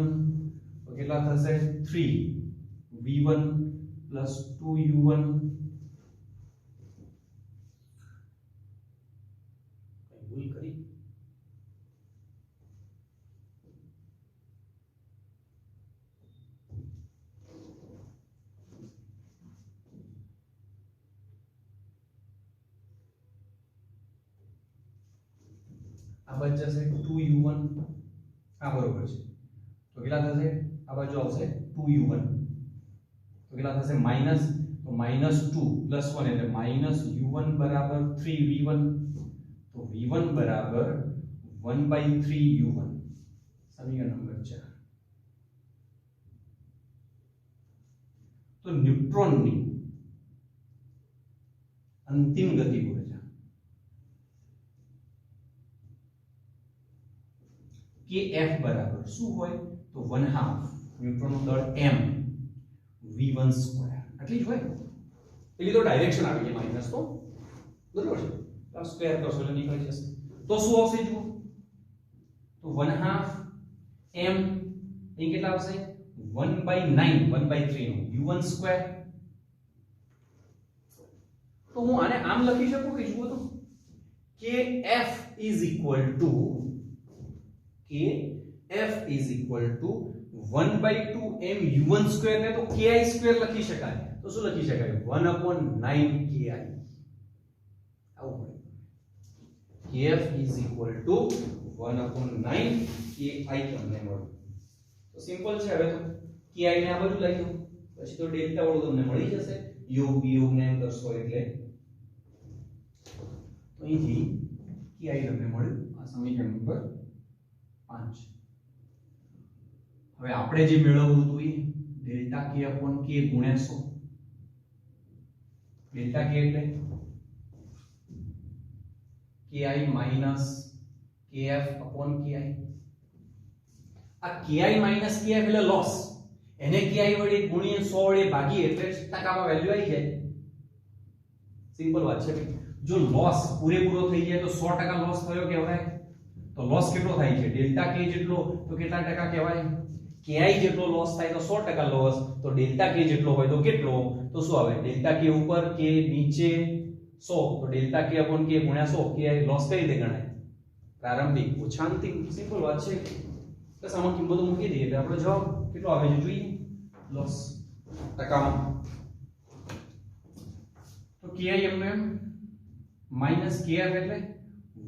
તો કેટલા થશે 3v1 2u1 ભૂલ કરી આ બાજુ જશે 2u1 આ બરોબર છે તો કેટલા થશે આ બાજુ આવશે 2u1 તો કેટલા થશે માઈનસ તો -2 + 1 એટલે -u1 બરાબર 3v1 તો v1 બરાબર 1/3u1 સમીકરણ નંબર 4. તો ન્યુટ્રોનની અંતિમ ગતિ ઊર્જા kF બરાબર શું હોય તો 1/2 ન્યુટ્રોનનો દળ m v1 સ્ક્વેર આટલી જ હોય. પેલી તો ડાયરેક્શન આવી છે માઈનસ તો બરાબર છે આ સ્ક્વેર કરશો એટલે નીકળી જશે. તો શું આવશે જુઓ તો 1/2 m અહીં કેટલા આવશે 1/9 1/3 નો u1 સ્ક્વેર. તો હું આને આમ લખી શકું કે જુઓ તો kF is equal to 1/2 m u1 square ને તો ki સ્ક્વેર લખી શકાય. તો શું લખી શકાય 1/9 ki. આવું kF is equal to 1/9 ki તમને મળ્યું. તો સિમ્પલ છે. હવે તો ki ને આ બાજુ લઈ લો પછી તો ડેલ્ટા વાળું તમને મળી જશે. યોગ વિયોગ ને એમ કરશો એટલે તો અહીંથી ki તમને મળ્યું આ સમીકરણ નંબર 5. હવે આપણે જે મેળવવું હતું એ ડેલ્ટા k અપોન k ગુણ્યા 100. ડેલ્ટા k એટલે ki minus kf upon ki. આ ki માઈનસ kf એટલે લોસ. એને ki વડે ગુણ્યા 100 વડે ભાગીએ એટલે ટકામાં વેલ્યુ આવી જાય. સિમ્પલ વાત છે. જો લોસ પૂરેપૂરો થઈ જાય તો 100% લોસ થયો કહેવાય. તો લોસ કેટલો થાય છે? ડેલ્ટા k જેટલો તો કેટલા ટકા કહેવાય? ki જેટલો લોસ થાય તો 100% લોસ. તો ડેલ્ટા k જેટલો હોય તો કેટલો? તો શું આવે? ડેલ્ટા k ઉપર k નીચે 100 તો ડેલ્ટા k અપોન k ગુણ્યા 100. ki લોસ કઈ રીતે ગણાય? પ્રારંભિક ઓછા અંતિમ. સિમ્પલ વાત છે. બસ આમાં કિંમતો મૂકી દઈએ એટલે આપણો જવાબ કેટલો આવે છે જોઈએ. લોસ ટકામાં તો ki એમનો એમ માઈનસ kf એટલે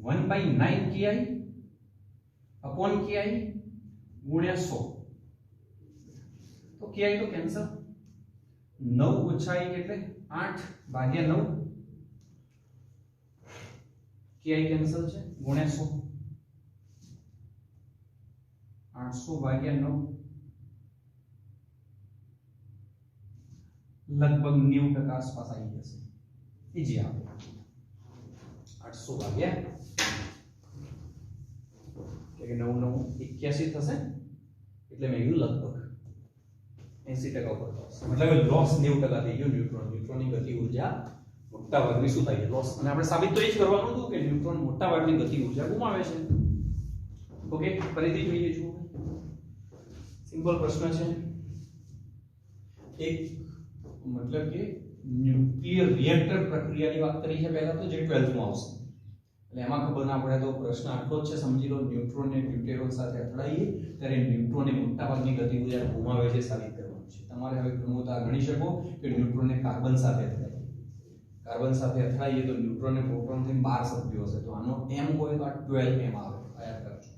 1/9 ki અપોન ki ગુણ્યા 100. તો ki તો કેન્સલ. 9 ઓછા 1 એટલે 8 ભાગ્યા 9. ki કેન્સલ છે ગુણ્યા 100. 800 ભાગ્યા 9 લગભગ 90% આસપાસ આવી જશે. ઈજી આવે 800 ભાગ્યા કે 9 9 81 થશે. એટલે મેં કીધું લગભગ 80% ઉપર થશે. મતલબ લોસ 90% થઈ ગયો. ન્યુટ્રોનની ગતિ ઉર્જા મોટા ભાગની શું થાય છે? લોસ. અને આપણે સાબિત તો એ જ કરવાનું હતું કે ન્યુટ્રોન મોટા ભાગની ગતિ ઉર્જા ગુમાવે છે. ઓકે, ફરીથી જોઈએ જુઓ. સિમ્પલ પ્રશ્ન છે. એક मतलब કે ન્યુક્લિયર રિએક્ટર પ્રક્રિયાની વાત કરી છે પહેલા તો, જે 12th માં આવશે. એટલે એમાં ખબર ના પડે તો પ્રશ્ન આટલો જ છે. સમજી લો, ન્યુટ્રોનને ડ્યુટેરોન સાથે અથડાઈએ ત્યારે ન્યુટ્રોનને મોટાભાગની ગતિ ઉર્જા ગુમાવે છે સાબિત કરવાનું છે. તમારે હવે ગણવું ગણી શકો કે ન્યુટ્રોનને કાર્બન સાથે અથડાઈએ. કાર્બન સાથે અથડાઈએ તો ન્યુટ્રોન અને પ્રોટોન થઈને 12 સભ્યો હશે. તો આનો m હોય તો આ 12m આવે. યાદ રાખજો.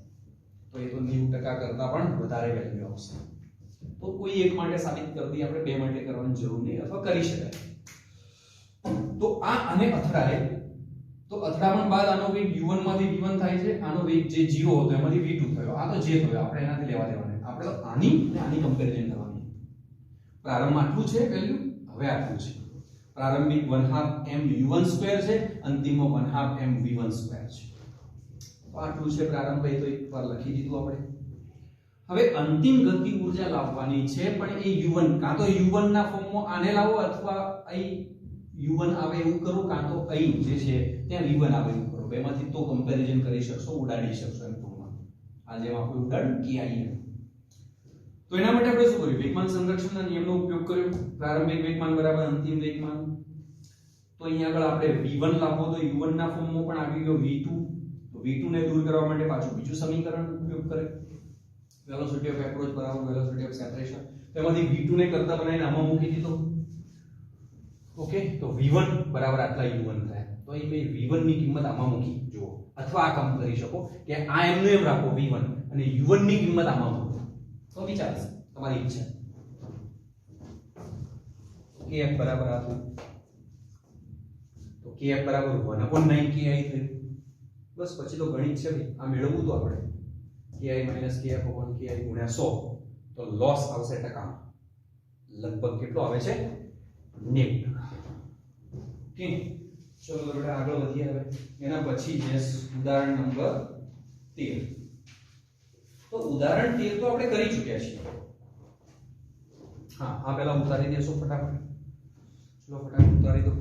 તો એ તો 90% કરતા પણ વધારે વેલ્યુ આવશે. તો કોઈ એક માટે સાબિત કરી દઈએ આપણે, બે માટે કરવાની જરૂર નહીં, અથવા કરી શકાય. તો આ આને અથડાય તો અથડામણ બાદ આનો વેગ u1 માંથી v1 થાય છે. આનો વેગ જે 0 હતો એમાંથી v2 થયો. આ તો જે થયો આપણે એનાથી લેવા દેવાના. આપણે તો આની અને આની કમ્પેરિઝન કરવાની. પ્રારંભમાં આટલું છે વેલ્યુ, હવે આટલું છે. પ્રારંભિક 1/2 m u1 સ્ક્વેર છે, અંતિમમાં 1/2 m v1 સ્ક્વેર છે. તો આટલું છે પ્રારંભ. એ તો એકવાર લખી દીધું આપણે. હવે અંતિમ ગતિ ઉર્જા લાવવાની છે, પણ એ u1 કાં તો u1 ના ફોર્મમાં આને લાવો, અથવા અહીં u1 આવે એવું કરો, કાં તો અહીં જે છે ત્યાં v1 આવે એવું કરો. બેમાંથી તો કમ્પેરિઝન કરી શકશો, ઉડાડી શકશો એમ ટૂંકમાં. આ જેમ આપણે ઉડાડ્યું ki એમ. તો એના માટે આપણે શું કર્યું? વેગમાન સંરક્ષણના નિયમનો ઉપયોગ કર્યો. પ્રારંભિક વેગમાન બરાબર અંતિમ વેગમાન. તો અહીંયા આગળ આપણે v1 લાવવો તો u1 ના ફોર્મમાં પણ આવી ગયો v2. તો v2 ને દૂર કરવા માટે પાછું બીજું સમીકરણ ઉપયોગ કરે. વેલોસિટી ઓફ એપ્રોચ બરાબર વેલોસિટી ઓફ સેપરેશન. તેમાંથી v2 ને કરતા બનાવીને આમાં મૂકી દીધો. ઓકે, તો v1 બરાબર આટલા u1 થાય. તો અહીં મેં v1 ની કિંમત આમાં મૂકી જુઓ. અથવા આ કામ કરી શકો કે આ એમનું એમ રાખો v1 અને u1 ની કિંમત આમાં મૂકો. તો વિચારશે, તમારી ઈચ્છા. kf બરાબર આ થયું. તો kf બરાબર 1/9 ki થયું. બસ પછી તો ગણિત છે ભાઈ. આ મેળવવું તો આપણે ki minus kf upon ki ગુણ્યા 100. તો લોસ આવશે ટકામાં. લગભગ કેટલો આવે છે? 90%. ઓકે, ચલો તો બેટા આગળ વધીએ. હવે એના પછી છે ઉદાહરણ નંબર 13. તો ઉદાહરણ 13 તો આપણે કરી ચૂક્યા છીએ. હા, આ પહેલા ઉતારી દેશો ફટાફટ. ચલો ફટાફટ ઉતારી દો.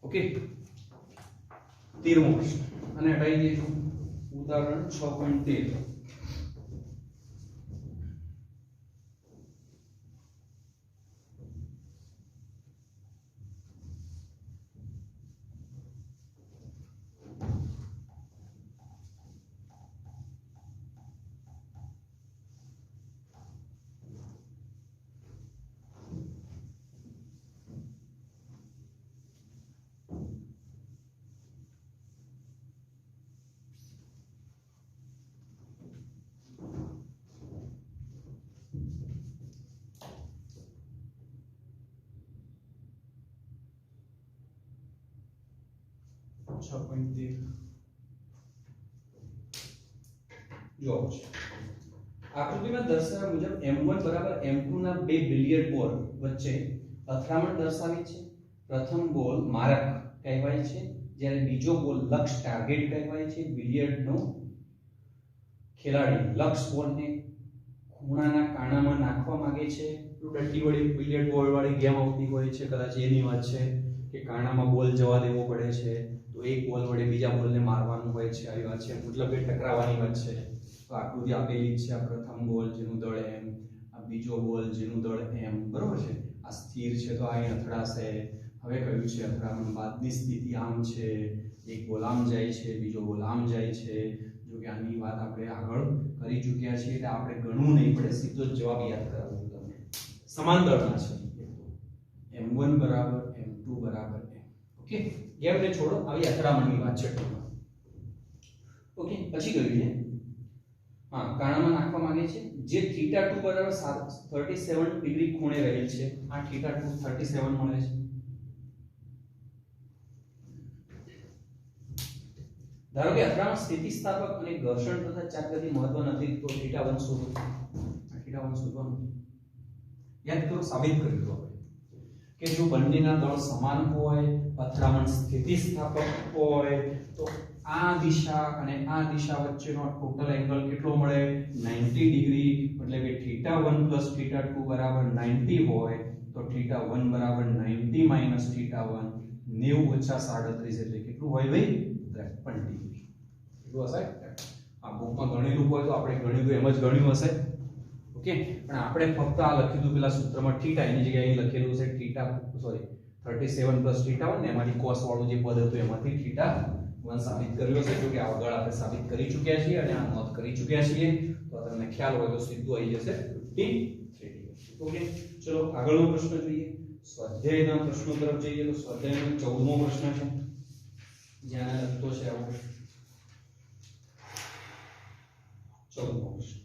ઓકે, 13મો પ્રશ્ન અને હટાવી દઈશું ઉદાહરણ 6.13. 6.13 જો આકૃતિમાં દર્શાવ્યા મુજબ m1 બરાબર m2 ના બે બિલિયર્ડ બોલ વચ્ચે અથડામણ દર્શાવી છે. પ્રથમ બોલ મારક કહેવાય છે, જ્યારે બીજો બોલ લક્ષ ટાર્ગેટ કહેવાય છે. બિલિયર્ડનો ખેલાડી લક્ષ બોલને ખૂણાના કાણામાં નાખવા માંગે છે. ડટ્ટી વળી બિલિયર્ડ બોલ વાળી ગેમ આવતી હોય છે, કદાચ એની વાત છે કે કાણામાં બોલ જવા દેવો પડે છે, તો એક બોલ વડે બીજા બોલને મારવાનું હોય છે, આવી વાત છે. મતલબ કે ટકરાવવાની વાત છે. તો આકૃતિ આપેલી છે. આ પ્રથમ બોલ જેનું દળ m, આ બીજો બોલ જેનું દળ m, બરોબર છે. આ સ્થિર છે તો અહીં અથડાશે. હવે કહ્યું છે અથડામણ બાદની સ્થિતિ આમ છે, એક બોલ આમ જાય છે, બીજો બોલ આમ જાય છે. જો કે આની વાત આપણે આગળ કરી ચૂક્યા છીએ એટલે આપણે ગણવું નહીં પડે, સીધો જ જવાબ યાદ કરાવવું તમને. સમાન દળના છે, m1 બરાબર m2 બરાબર m. ઓકે, ગેમને છોડો, આવી અથડામણની વાત છે ટૂંકમાં. ઓકે, પછી કહ્યું છે હા કાણામાં નાખવા માંગે છે, જે θ2 બરાબર 37 ડિગ્રી ખૂણે રહેલ છે. આ θ2 37 મળે છે. ધારો કે અથડામણ સ્થિતિસ્થાપક અને ઘર્ષણ તથા ચાપગતિ મહત્વ નથી, તો θ1 શોધો. આ θ1 શોધવાનું યાદ કરો, સાબિત કર્યું આપણે કે જો બંનેના દળ સમાન હોય, અથડામણ સ્થિતિસ્થાપક હોય, તો આ દિશા અને આ દિશા વચ્ચેનો ટોટલ એંગલ કેટલો મળે? 90 ડિગ્રી. એટલે કે θ1 θ2 બરાબર 90 હોય તો θ1 બરાબર 90 માઈનસ θ1, 90 ઓછા 37 એટલે કેટલું હોય ભાઈ? 53 ડિગ્રી. કેટલું હશે? આ બુકમાં ગણેલું હોય તો આપણે ગણ્યું એમ જ ગણ્યું હશે. ઓકે, પણ આપણે ફક્ત આ લખી દીધું પેલા સૂત્રમાં θ, એની જગ્યાએ અહીં લખેલું છે θ 37 θ1 ને એમાંથી cos વાળું જે પદ હતું એમાંથી θ1 સાબિત કર્યું હશે. જો કે આગળ આપણે સાબિત કરી ચૂક્યા છીએ અને આ નોંધ કરી ચૂક્યા છીએ, તો તમને ખ્યાલ હોય તો સીધું આવી જશે 53. ઓકે, ચલો આગળનો પ્રશ્ન જોઈએ. સ્વાધ્યાયના પ્રશ્નો તરફ જઈએ તો સ્વાધ્યાયનો 14મો પ્રશ્ન છે, જ્યાં લખતો છે આવો 14મો પ્રશ્ન.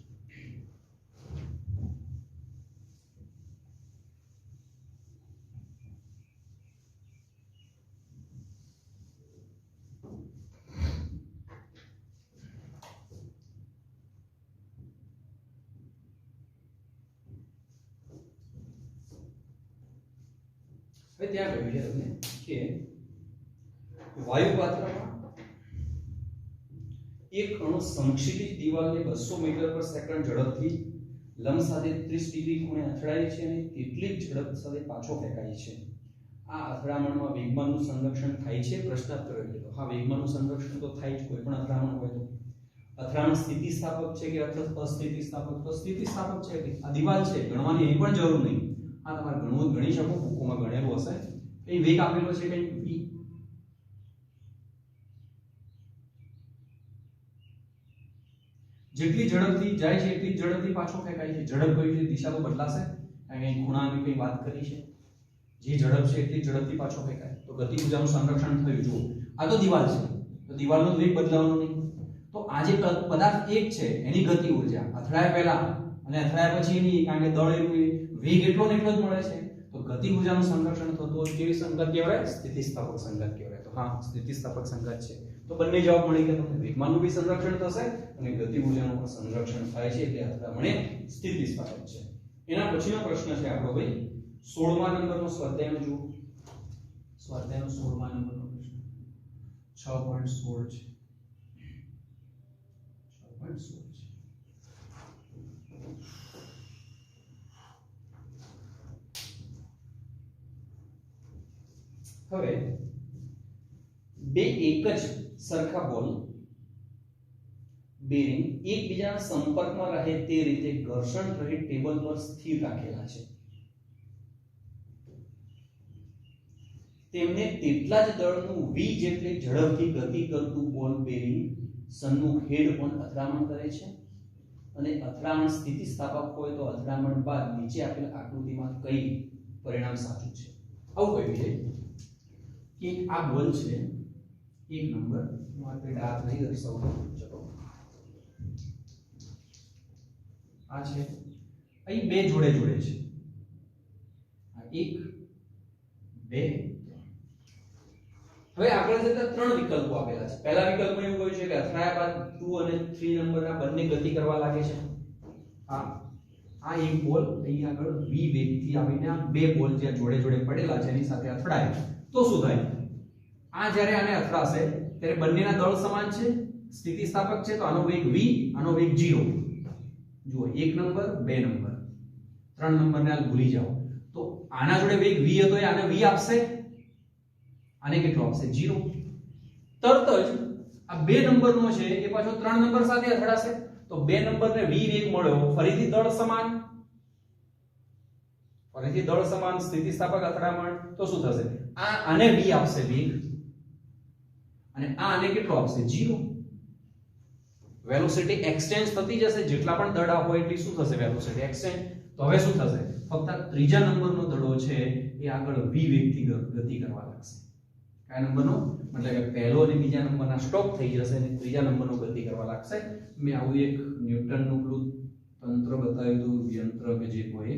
હવે ત્યાં કહ્યું છે તમને કે વાયુ પાત્રમાં એક અણુ સમક્ષિતિજ દિવાલને 200 મીટર પર સેકન્ડ ઝડપથી લંબ સાથે 30 ડિગ્રી ખૂણે અથડાય છે અને કેટલી ઝડપ સાથે પાછો ફેંકાય છે. આ અથડામણમાં વેગમાનનું સંરક્ષણ થાય છે? પ્રશ્નાર્થ કર્યો તો હા, વેગમાનનું સંરક્ષણ તો થાય જ કોઈ પણ અથડામણ હોય તો. અથડામણ સ્થિતિસ્થાપક છે કે અસ્થિતિસ્થાપક? તો સ્થિતિસ્થાપક છે. આ દિવાલ છે, ગણવાની એની પણ જરૂર નહીં. આ તમારે ગણી શકો, બુકોમાં ગણેલું હશે. કઈ વેગ આપેલો છે, કઈ v. જેટલી ઝડપથી જાય છે એટલી ઝડપથી પાછો ફેંકાય છે. ઝડપ કઈ છે? દિશા તો બદલાશે, કારણ કે ખૂણાની કઈ વાત કરી છે. જે ઝડપ છે એટલી ઝડપથી પાછો ફેંકાય. તો ગતિ ઊર્જાનું સંરક્ષણ થયું. જુઓ, આ તો દિવાલ છે, તો દિવાલનો વેગ બદલાવાનો નહીં. તો આ જે પદાર્થ એક છે એની ગતિ ઊર્જા અથડાયા પહેલા અને અથડાયા પછી એની, કારણ કે દળ એનું વેગ એટલો ને એટલો જ મળે છે, તો ગતિ ઊર્જાનું સંરક્ષણ થતું હોય કેવી સંગત કહેવાય? સ્થિતિસ્થાપક સંગત કહેવાય. તો હા, સ્થિતિસ્થાપક સંગત છે. તો બંને જવાબ મળી ગયા તમને. વેગમાનનું બી સંરક્ષણ થશે અને ગતિ ઊર્જાનું પણ સંરક્ષણ થાય છે, એટલે અથડામણ સ્થિતિસ્થાપક છે. એના પછીનો પ્રશ્ન છે આપણો ભાઈ 16મા નંબરનો સ્વાધ્યાયનો. જુઓ, સ્વાધ્યાયનો 16મા નંબરનો પ્રશ્ન 6.16 છે. 6.16 છે. હવે બે એક જ સરખા બોલ બેરિંગ એકબીજાના સંપર્કમાં રહે તે રીતે ઘર્ષણ રહિત ટેબલ પર સ્થિર રાખેલા છે. તેમને તેટલા જ દળનું v જેટલી ઝડપથી ગતિ કરતું બોલ બેરિંગ સન્મુખ હેડ પણ અથડામણ કરે છે, અને અથડામણ સ્થિતિસ્થાપક હોય તો અથડામણ બાદ નીચે આપેલ આકૃતિમાં કઈ પરિણામ સાચું છે? આવું કહ્યું છે કે આ બોલ છે, એક નંબર હું આપણે ડાર્ક નહીં દર્શાવતો, ચલો આ છે, અહીં બે જોડે જોડે છે, આ 1 2 3. હવે આગળ જતા ત્રણ વિકલ્પો આપેલા છે. પહેલા વિકલ્પમાં એવું કહ્યું છે કે અથડાયા બાદ 2 અને 3 નંબરના બંને ગતિ કરવા લાગે છે. આ એક બોલ અહીં આગળ v વેગથી આવીને આ બે બોલ જે જોડે જોડે પડેલા છે એની સાથે અથડાય તો શું થાય? આ જ્યારે આને અથડાશે ત્યારે બંનેના દળ સમાન છે, સ્થિતિસ્થાપક છે, તો આનો વેગ v, આનો વેગ 0. જુઓ 1 નંબર 2 નંબર 3 નંબરને હાલ ભૂલી જાઓ. તો આના જોડે વેગ v હતો એ આને v આપશે, આને કેટલો આપશે? 0. તરત જ આ 2 નંબરનો છે એ પાછો 3 નંબર સાથે અથડાશે તો 2 નંબરને v વેગ મળ્યો, ફરીથી દળ સમાન, સ્થિતિસ્થાપક અથડામણ, તો શું થશે? આને v આપશે વેગ અને આને કેટલો આપશે? 0. વેલોસિટી એક્સચેન્જ થતી જશે, જેટલા પણ દડા હોય એટલી શું થશે? Velocity exchange. તો હવે શું થશે? ફક્ત ત્રીજા નંબરનો દડો છે એ આગળ v વેગથી ગતિ કરવા લાગશે. કયા નંબરનો? એટલે કે પહેલો અને બીજા નંબરના સ્ટોપ થઈ જશે અને ત્રીજા નંબરનો ગતિ કરવા લાગશે. મેં આવું એક ન્યૂટનનું પેલું તંત્ર બતાવ્યું હતું, યંત્ર કે જે કોઈ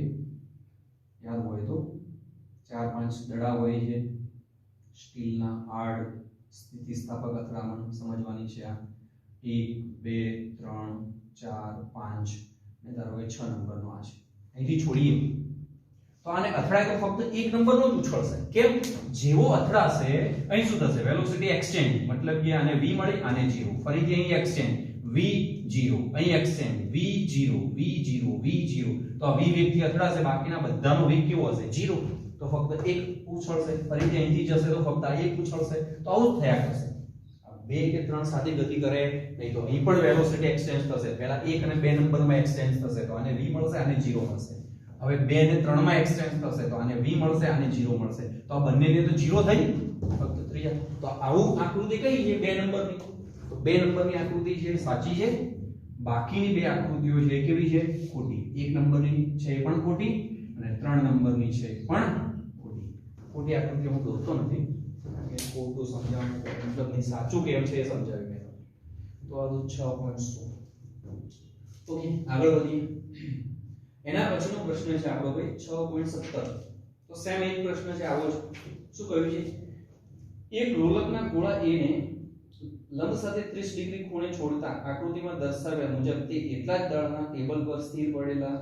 યાદ હોય તો 4-5 દડા હોય છે સ્ટીલના હાર્ડ, સ્થિતિસ્થાપક અથડામણ સમજવાની છે. આ 1 2 3 4 5 ને ધારો કે 6 નંબરનો આ છે. અહીંથી છોડીએ તો આને અથડાય તો ફક્ત એક નંબરનો જ ઉછળશે. કેમ? જેવો અથડાશે અહીં શું થશે? વેલોસિટી એક્સચેન્જ, મતલબ કે આને v મળી, આને 0, ફરીથી અહીં એક્સચેન્જ v 0, અહીં એક્સચેન્જ v 0 v 0 v 0, તો આ v વેગથી અથડાશે, બાકીના બધાનો વેગ કેવો હશે? 0. તો ફક્ત એક ઉછળશે, ફરીથી અહીંથી જશે તો ફક્ત આ એક ઉછળશે. તો આવું જ થયા કરશે. આ 2 કે 3 સાથે ગતિ કરે નહીં તો અહીં પણ વેલોસિટી એક્સચેન્જ થશે. પહેલા 1 અને 2 નંબરમાં એક્સચેન્જ થશે તો આને v મળશે, આને 0 મળશે. હવે 2 અને 3 માં એક્સચેન્જ થશે તો આને v મળશે, આને 0 મળશે. તો આ બંનેને તો 0 થઈ, ફક્ત ત્રીજા. તો આવું આકૃતિ કઈ છે? 2 નંબરની. તો 2 નંબરની આકૃતિ છે સાચી છે, બાકીની બે આકૃતિઓ છે કેવી છે? ખોટી. 1 નંબરની છે એ પણ ખોટી અને 3 નંબરની છે એ પણ ખોટી. ખોટી આકૃતિ હું દોરતો નથી કારણ કે ખોટું સમજાવવાનું મતલબ નહીં, સાચું કેમ છે એ સમજાવી મેં. તો આ 6.16. ઓકે, આગળ વધીએ. એના પછીનો પ્રશ્ન છે આપણો ભાઈ 6.17. તો સેમ એક પ્રશ્ન છે આવો જ. શું કહ્યું છે? એક લોલકના ગોળા A ને લંબ સાથે 30 ડિગ્રી ખૂણે છોડતા આકૃતિમાં દર્શાવ્યા મુજબ તે એટલા જ દળના ટેબલ પર સ્થિર પડેલા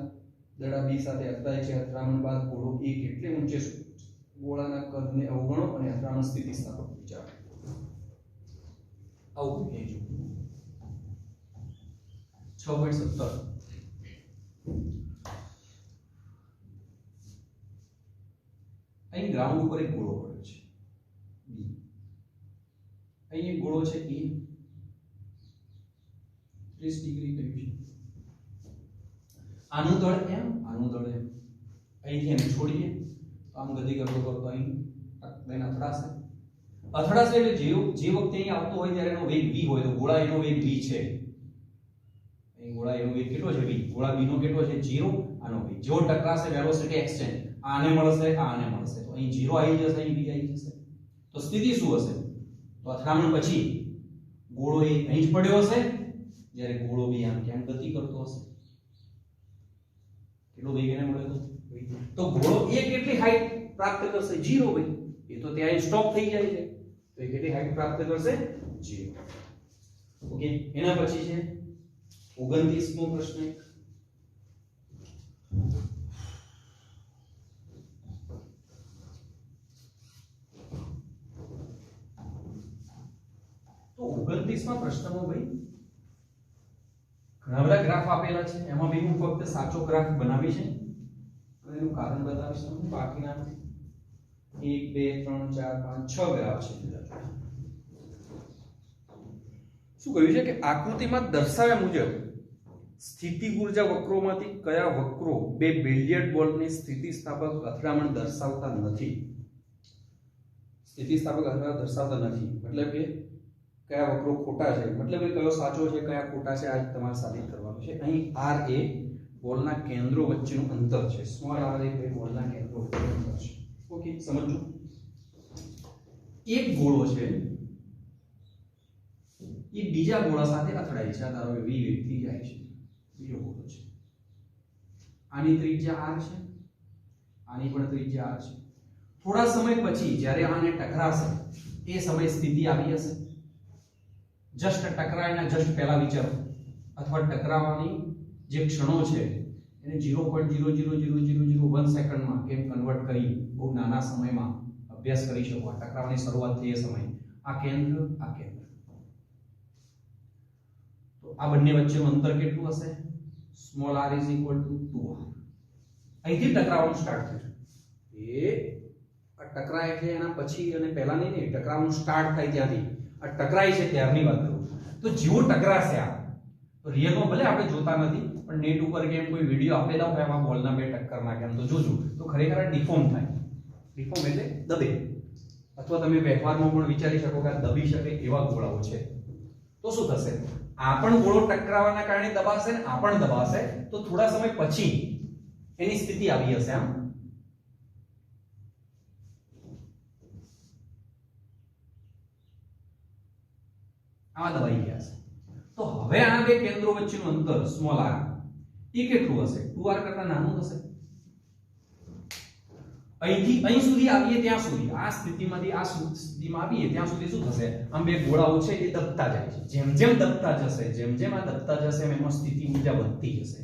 દડા B સાથે અથડાય છે. અથડામણ બાદ ગોળો A કેટલે ઊંચે ગોળાના કદને અવગણો અને અથડામણ સ્થિતિસ્થાપક વિચારો. આવું કહેજો. 6.17. અહીં ગ્રાઉન્ડ ઉપર એક ગોળો પડ્યો છે B. અહીં એક ગોળો છે E, 30 ડિગ્રી કર્યું છે. આનું દળ M, આનું દળ M. અહીંથી એને છોડીએ તો આમ ગતિ કરતો કરતો અહીં બેન અથડાશે. અથડાશે એટલે જે વખતે અહીં આવતો હોય ત્યારે એનો વેગ v હોય તો ગોળા એનો વેગ v છે. અહીં ગોળા એનો વેગ કેટલો છે? v. ગોળા b નો કેટલો છે? 0. આનો v. જો ટકરાશે વેલોસિટી એક્સચેન્જ, આને મળશે, આને મળશે, તો અહીં 0 આવી જશે, અહીં v આવી જશે. તો સ્થિતિ શું હશે? તો અથડામણ પછી ગોળો એ અહીં જ પડ્યો હશે, જ્યારે ગોળો બી આમ કેમ ગતિ કરતો હશે. કેટલો વેગ એને મળ્યો હતો? તો ગોળો એ કેટલી હાઈટ પ્રાપ્ત કરશે? 0 ભાઈ. એ તો ત્યાં સ્ટોપ થઈ જાય છે. તો એ કેટલી હાઈટ પ્રાપ્ત કરશે? 0. ઓકે, એના પછી છે 29મો પ્રશ્ન. તો 29મા પ્રશ્નમાં ભાઈ ઘણા બધા ગ્રાફ આપેલા છે. એમાં બી હું ફક્ત સાચો ગ્રાફ બનાવી છે અને એનું કારણ બતાવીશ તમને. બાકીના 1 2 3 4 5 6 ગ્રાફ છે. શું કહ્યું છે કે આકૃતિમાં દર્શાવ્યા મુજબ સ્થિતિ ઊર્જા વક્રોમાંથી કયા વક્રો બે બિલિયર્ડ બોલની સ્થિતિસ્થાપક અથડામણ દર્શાવતા નથી? સ્થિતિસ્થાપક અથડામણ દર્શાવતા નથી મતલબ કે કયા વક્રો ખોટા છે, મતલબ કે કયો સાચો છે કયા ખોટા છે આ તમારે સાબિત કરવાનું છે. અહીં r એ બોલના કેન્દ્રો વચ્ચેનું અંતર છે. સ્મોલ r એ બોલના કેન્દ્રો વચ્ચેનું અંતર છે. ઓકે, સમજો. એક ગોળો છે એ બીજા ગોળા સાથે અથડાય છે. ધારો કે v વેગથી જાય છે. બીજો ગોળો છે, આની ત્રિજ્યા r છે, આની પણ ત્રિજ્યા r છે. થોડા સમય પછી જ્યારે આને ટકરાશે એ સમય સ્થિતિ આવી હશે જસ્ટ ટકરાયના જસ્ટ પહેલા વિચારો અથવા ટકરાવાની જે ક્ષણો છે એને 0.00001 સેકન્ડમાં કેમ કન્વર્ટ કરી બહુ નાના સમયમાં અભ્યાસ કરી શકો ટકરાવાની શરૂઆત થઈ એ સમય આ કેન્દ્ર તો આ બંને વચ્ચેનું અંતર કેટલું હશે સ્મોલ r = 2r અહીંથી ટકરાવાનું સ્ટાર્ટ થયું એ ટકરાય એટલે એના પછી અને પહેલા નહીં ટકરાવાનું સ્ટાર્ટ થાય ત્યાંથી આ ટકરાય છે ત્યારની વાત કરું તો જેવો ટકરાશે આ તો રિયલમાં ભલે આપણે જોતા નથી પણ નેટ ઉપર કેમ કોઈ વિડિયો આપેલા હોય એમાં બોલના બે ટક્કર નાખે એમ તો જોજો તો ખરેખર ડિફોર્મ થાય ડિફોર્મ એટલે દબે અથવા તમે વ્યવહારમાં પણ વિચારી શકો કે આ દબી શકે એવા ગોળાઓ છે તો શું થશે આ પણ ગોળો ટકરાવાના કારણે દબાશે ને આ પણ દબાશે તો થોડા સમય પછી એની સ્થિતિ આવી હશે આમ આ દબાઈ ગયા છે તો હવે આ બે કેન્દ્રો વચ્ચેનું અંતર સ્મોલ r એ કેટલું હશે 2r કરતા નાનું હશે અહીંથી અહીં સુધી આવીએ ત્યાં સુધી આ સ્થિતિમાંથી આ સ્થિતિમાં આવીએ ત્યાં સુધી શું થશે આમ બે ગોળાઓ છે એ દબતા જાય છે જેમ જેમ દબતા જશે જેમ આ દબતા જશે એમાં સ્થિતિ ઊર્જા વધતી જશે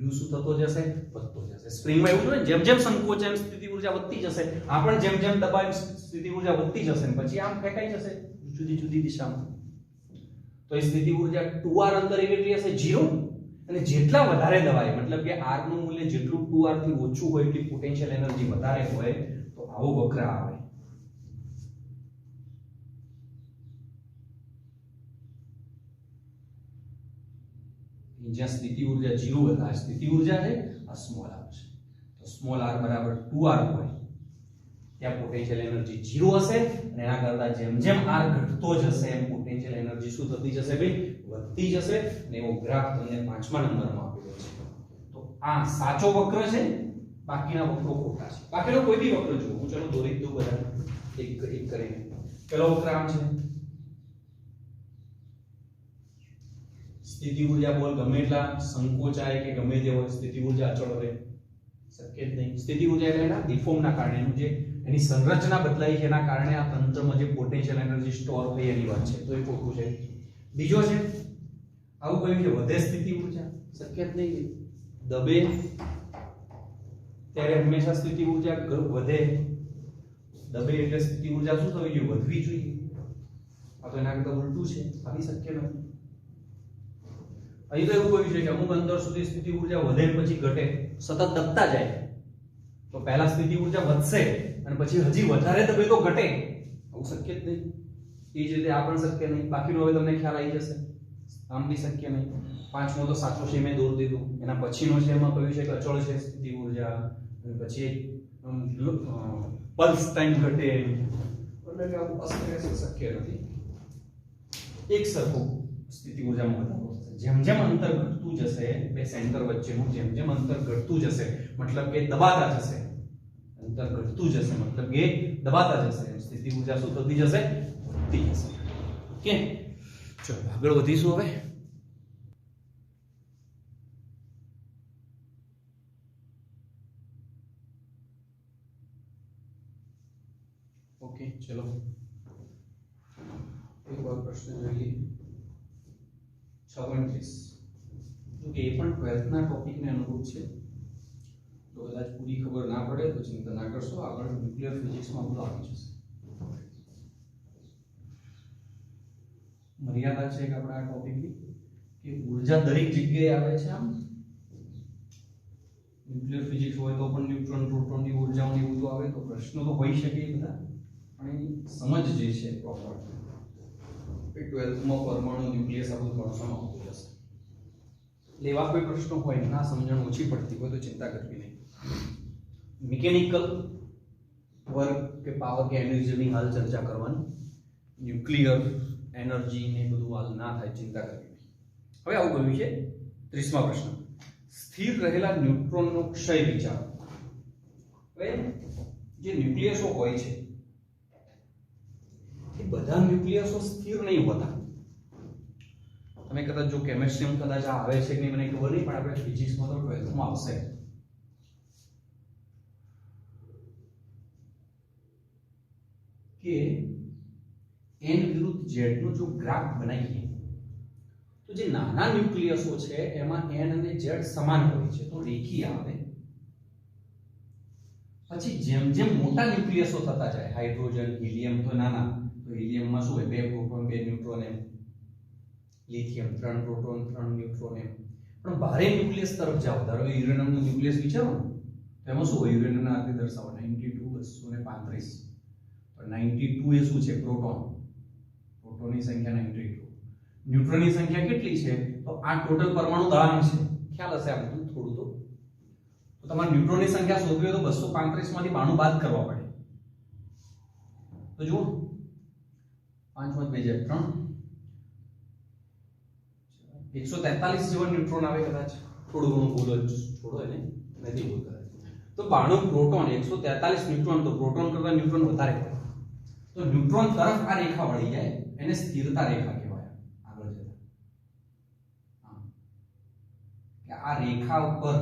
u શું થતો જશે વધતો જશે સ્પ્રિંગમાં એવું ને જેમ સંકોચે એમ સ્થિતિ ઊર્જા વધતી જશે આ પણ જેમ દબાય સ્થિતિ ઊર્જા વધતી જશે અને પછી આમ ફેંકાઈ જશે જુદી દિશામાં તો એ સ્થિતિ ઊર્જા 2r અંદર કેટલી હશે 0 અને જેટલા વધારે દબાય મતલબ કે r નું મૂલ્ય જેટલું 2r થી ઓછું હોય એટલી પોટેન્શિયલ એનર્જી વધારે હોય તો આવો વક્ર આવે જ્યાં સ્થિતિ ઊર્જા 0 હોય આ સ્થિતિ ઊર્જા છે આ સ્મોલ r છે તો સ્મોલ r બરાબર 2r હોય ત્યાં પોટેન્શિયલ એનર્જી 0 હશે અને એના કરતા જેમ r ઘટતો જશે એમ પોટેન્શિયલ એનર્જી શું થતી જશે ભાઈ વધતી જશે અને એવો ગ્રાફ તમને 5મા નંબરમાં આપેલો છે તો આ સાચો વક્ર છે બાકીના વક્રો ખોટા છે બાકીનો કોઈ બી વક્ર જુઓ હું ચલો દોરી દઉં બધા એક કરીને પેલો વક્ર આમ છે સ્થિતિ ઊર્જા બોલ ગમે એટલા સંકોચાય કે ગમે તે હોય સ્થિતિ ઊર્જા અચળ રહે શક્ય જ નહીં સ્થિતિ ઊર્જા એટલે એના ડિફોર્મના કારણે એનું જે એની સંરચના બદલાઈ છે એના કારણે આ તંત્રમાં જે પોટેન્શિયલ એનર્જી સ્ટોર થઈ એની વાત છે તો એ ખોટું છે બીજો છે આવું કહ્યું છે વધે સ્થિતિ ઊર્જા શક્ય જ નહીં દબે ત્યારે હંમેશા સ્થિતિ ઊર્જા વધે દબે એટલે સ્થિતિ ઊર્જા શું થવી જોઈએ વધવી જોઈએ આ તો એના કરતા ઉલટું છે આવી શક્ય નથી અહીં તો એવું કહ્યું છે કે અમુક અંતર સુધી સ્થિતિ ઊર્જા વધે પછી ઘટે સતત દબતા જાય તો પહેલા સ્થિતિ ઊર્જા વધશે અને પછી હજી વધારે દબે તો ઘટે આવું શક્ય જ નહીં એ જ રીતે આ પણ શક્ય નહીં બાકીનો હવે તમને ખ્યાલ આવી જશે આમ બી શક્ય નહીં પાંચમો તો સાચો છે મેં દોર દીધું એના પછીનો છે એમાં કહ્યું છે કે અચળ છે સ્થિતિ ઊર્જા અને પછી પલ્સ ટાઈમ ઘટે એટલે કે આવું શક્ય નથી એક સરખું સ્થિતિ ઊર્જામાં વધારો જેમ અંતર ઘટતું જશે બે સેન્ટર વચ્ચેનું જેમ અંતર ઘટતું જશે મતલબ કે દબાતા જશે અંતર ઘટતું જશે મતલબ કે દબાતા જશે સ્થિતિ ઊર્જા શું થતી જશે વધતી જશે ઓકે ચલો આગળ વધીશું હવે ઓકે ચલો એક और प्रश्न જોઈએ 6.30 જો કે એ પણ 12th ના ટોપિક ને અનુરૂપ છે તો કદાચ પૂરી ખબર ના પડે તો ચિંતા ના કરશો આગળ ન્યુક્લિયર ફિઝિક્સ માં બધું આવી જશે મર્યાદા છે કે આપણા આ ટોપિક ની કે ઊર્જા દરેક જગ્યાએ આવે છે આમ ન્યુક્લિયર ફિઝિક્સ હોય તો પણ ન્યુટ્રોન પ્રોટોન ની ઊર્જાઓની બધું આવે તો પ્રશ્નો તો હોઈ શકે બધા પણ એની સમજ જે છે પ્રોપર 12th માં પરમાણુ ન્યુક્લિયસ આ બધું ભણવામાં આવતું હશે એટલે એવા કોઈ પ્રશ્નો હોય ના સમજણ ઓછી પડતી હોય તો ચિંતા કરવી નહીં મિકેનિકલ વર્ક કે પાવર કે એનર્જીની હાલ ચર્ચા કરવાની ન્યુક્લિયર એનર્જી ને બધું હાલ ના થાય ચિંતા કરવી નહીં હવે આવું કહ્યું છે 30મા પ્રશ્ન સ્થિર રહેલા ન્યુટ્રોનનો ક્ષય વિચારો હવે જે ન્યુક્લિયસો હોય છે એ બધા ન્યુક્લિયસો સ્થિર નહીં હોતા તમે કદાચ જો કેમિસ્ટ્રીમાં કદાચ આ આવે છે કે નહીં મને ખબર નહીં પણ આપણે ફિઝિક્સમાં તો 12th માં આવશે કે n વિરુદ્ધ z નો જો ગ્રાફ બનાવીએ તો જે નાના ન્યુક્લિયસો છે એમાં n અને z સમાન હોય છે તો રેખીય આવે. પછી જેમ જેમ મોટા ન્યુક્લિયસો થતા જાય, હાઇડ્રોજન, હિલિયમ તો નાના, તો હિલિયમમાં શું હોય 2 પ્રોટોન 2 ન્યુટ્રોન એમ, લિથિયમ 3 પ્રોટોન 3 ન્યુટ્રોન એમ. પણ ભારે ન્યુક્લિયસ તરફ જાઓ, ધારો કે યુરેનિયમનું ન્યુક્લિયસ વિચારો તો એમાં શું હોય, યુરેનિયમના આતે દર્શાવો 92 235. તો 92 એ શું છે, પ્રોટોન, પ્રોટોનની સંખ્યા 92. ન્યુટ્રોનની સંખ્યા કેટલી છે, તો આ ટોટલ પરમાણુ દળાંક છે, ખ્યાલ હશે આ બધું થોડું તો તમારે ન્યુટ્રોનની સંખ્યા શોધવી હોય તો 235 માંથી 92 બાદ કરવા પડે. તો જુઓ 5 + 2 = 3, 143 જેવા ન્યુટ્રોન આવે કદાચ, થોડું ઘણું ભૂલ જ છોડો એને, નથી ભૂલ કદાચ. તો 92 પ્રોટોન, 143 ન્યુટ્રોન, તો પ્રોટોન કરતા ન્યુટ્રોન વધારે હોય. તો ન્યુટ્રોન તરફ આ રેખા વળી જાય એને સ્થિરતા રેખા કહેવાય. આગળ જતા કે આ રેખા ઉપર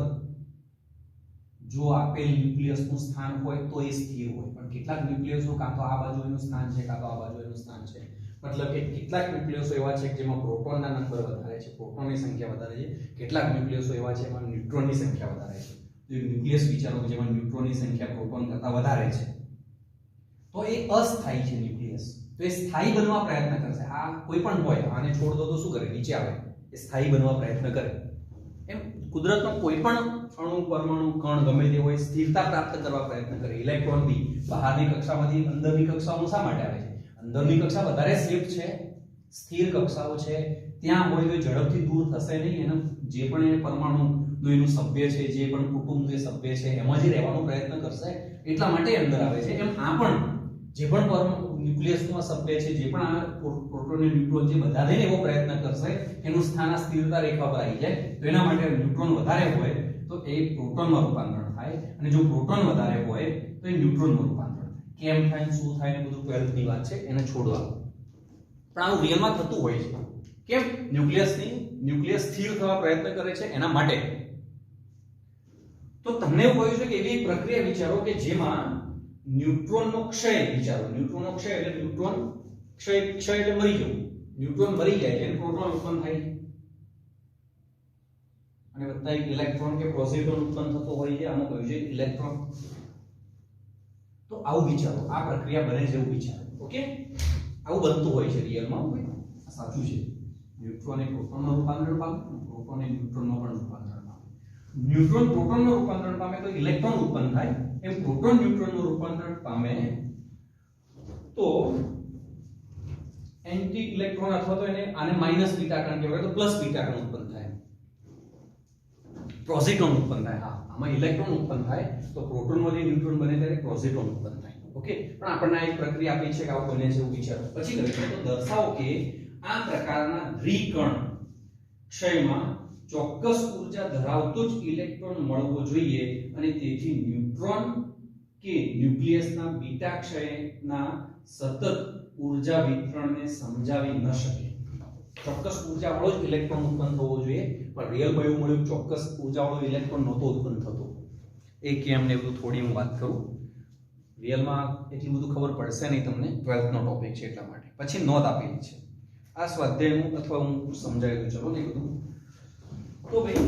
જો આપેલ ન્યુક્લિયસનું સ્થાન હોય તો એ સ્થિર હોય, પણ કેટલાક ન્યુક્લિયસો કાં તો આ બાજુ એનું સ્થાન છે કાં તો આ બાજુ એનું સ્થાન છે. મતલબ કે કેટલાક ન્યુક્લિયસો એવા છે કે જેમાં પ્રોટોનના નંબર વધારે છે, પ્રોટોનની સંખ્યા વધારે છે, કેટલાક ન્યુક્લિયસો એવા છે જેમાં ન્યુટ્રોનની સંખ્યા વધારે છે. તો એક ન્યુક્લિયસ વિચારો કે જેમાં ન્યુટ્રોનની સંખ્યા પ્રોટોન કરતાં વધારે છે તો એ અસ્થાયી છે ન્યુક્લિયસ. તો એ સ્થાયી બનવા પ્રયત્ન કરશે. આ કોઈ પણ હોય, આને છોડ દો તો શું કરે, નીચે આવે, એ સ્થાયી બનવા પ્રયત્ન કરે. એમ કુદરતનો કોઈ પણ અણુ, પરમાણુ, કણ ગમે તે હોય સ્થિરતા પ્રાપ્ત કરવા પ્રયત્ન કરે. ઇલેક્ટ્રોન બી બહારની કક્ષામાંથી અંદરની કક્ષામાં શા માટે આવે છે, અંદરની કક્ષા વધારે સેફ છે, સ્થિર કક્ષાઓ છે, ત્યાં હોય તો ઝડપથી દૂર થશે નહીં. એનો જે પણ એ પરમાણુનું એનું સભ્ય છે, જે પણ કુટુંબનું સભ્ય છે એમાં જ રહેવાનો પ્રયત્ન કરશે, એટલા માટે અંદર આવે છે. એમ આ પણ જે પણ ન્યુક્લિયસનો સભ્ય છે, જે પણ આ પ્રોટોન અને ન્યુટ્રોન જે બધાને એવો પ્રયત્ન કરશે એનું સ્થાન આ સ્થિરતા રેખા પર આવી જાય. તો એના માટે ન્યુટ્રોન વધારે હોય તો એ પ્રોટોનમાં રૂપાંતરણ થાય, અને જો પ્રોટોન વધારે હોય તો એ ન્યુટ્રોનમાં રૂપાંતરણ થાય. કેમ થાય, શું થાય ને બધું 12th ની વાત છે, એને છોડવા. પણ આવું રિયલમાં થતું હોય છે. કેમ, ન્યુક્લિયસ સ્થિર થવા પ્રયત્ન કરે છે એના માટે. તો તમને એવું કહ્યું છે કે એવી પ્રક્રિયા વિચારો કે જેમાં ન્યુટ્રોનનો ક્ષય વિચારો. ન્યુટ્રોનનો ક્ષય એટલે ન્યુટ્રોન ક્ષય એટલે મરી જવું. ન્યુટ્રોન મરી જાય એટલે પ્રોટોન ઉત્પન્ન થાય અને વત્તા એક ઇલેક્ટ્રોન કે પ્રોટોન ઉત્પન્ન થતો હોય છે. આમાં કહ્યું છે ઇલેક્ટ્રોન. તો આવું વિચારો, આ પ્રક્રિયા બને છે એવું વિચારો. ઓકે, આવું બનતું હોય છે રિયલમાં. આ સાચું છે. ન્યુટ્રોન એ પ્રોટોનમાં રૂપાંતરણ પામે, પ્રોટોન એ ન્યુટ્રોનમાં પણ રૂપાંતરણ પામે. ન્યુટ્રોન પ્રોટોનમાં રૂપાંતરણ પામે તો ઇલેક્ટ્રોન ઉત્પન્ન થાય. એમ પ્રોટોન ન્યુટ્રોનનું રૂપાંતરણ પામે તો એન્ટી ઇલેક્ટ્રોન અથવા તો એને આને માઈનસ બીટા કણ કહેવાય તો પ્લસ બીટા કણ ઉત્પન્ન થાય. પ્રોઝિટ્રોન ઉત્પન્ન થાય. હા, આમાં ઇલેક્ટ્રોન ઉત્પન્ન થાય તો પ્રોટોનમાંથી ન્યુટ્રોન બને ત્યારે પ્રોઝિટ્રોન ઉત્પન્ન થાય. ઓકે, પણ આપણને આ એક પ્રક્રિયા આપી છે કે આવું બને છે એવું વિચારો. પછી કરીશું તો દર્શાવો કે આ પ્રકારના દ્વિકણ ક્ષયમાં ચોક્કસ ઊર્જા ધરાવતો જ ઇલેક્ટ્રોન મળવો જોઈએ અને તેથી ન્યુટ્રોન કે ન્યુક્લિયસના બીટા ક્ષયના સતત ઊર્જા વિતરણને સમજાવી ન શકે. ચોક્કસ ઊર્જાવાળો જ ઇલેક્ટ્રોન ઉત્પન્ન થવો જોઈએ, પણ રિયલમાં એવું મળ્યું ચોક્કસ ઊર્જાવાળો ઇલેક્ટ્રોન નહોતો ઉત્પન્ન થતો. એ કેમ ને બધું થોડી હું વાત કરું. રિયલમાં એટલું બધું ખબર પડશે નહીં તમને, 12th નો ટોપિક છે એટલા માટે. પછી નોંધ આપેલી છે આ સ્વાધ્યાયનું, અથવા હું સમજાવી દઉં. ચલો ને બધું તો ભાઈ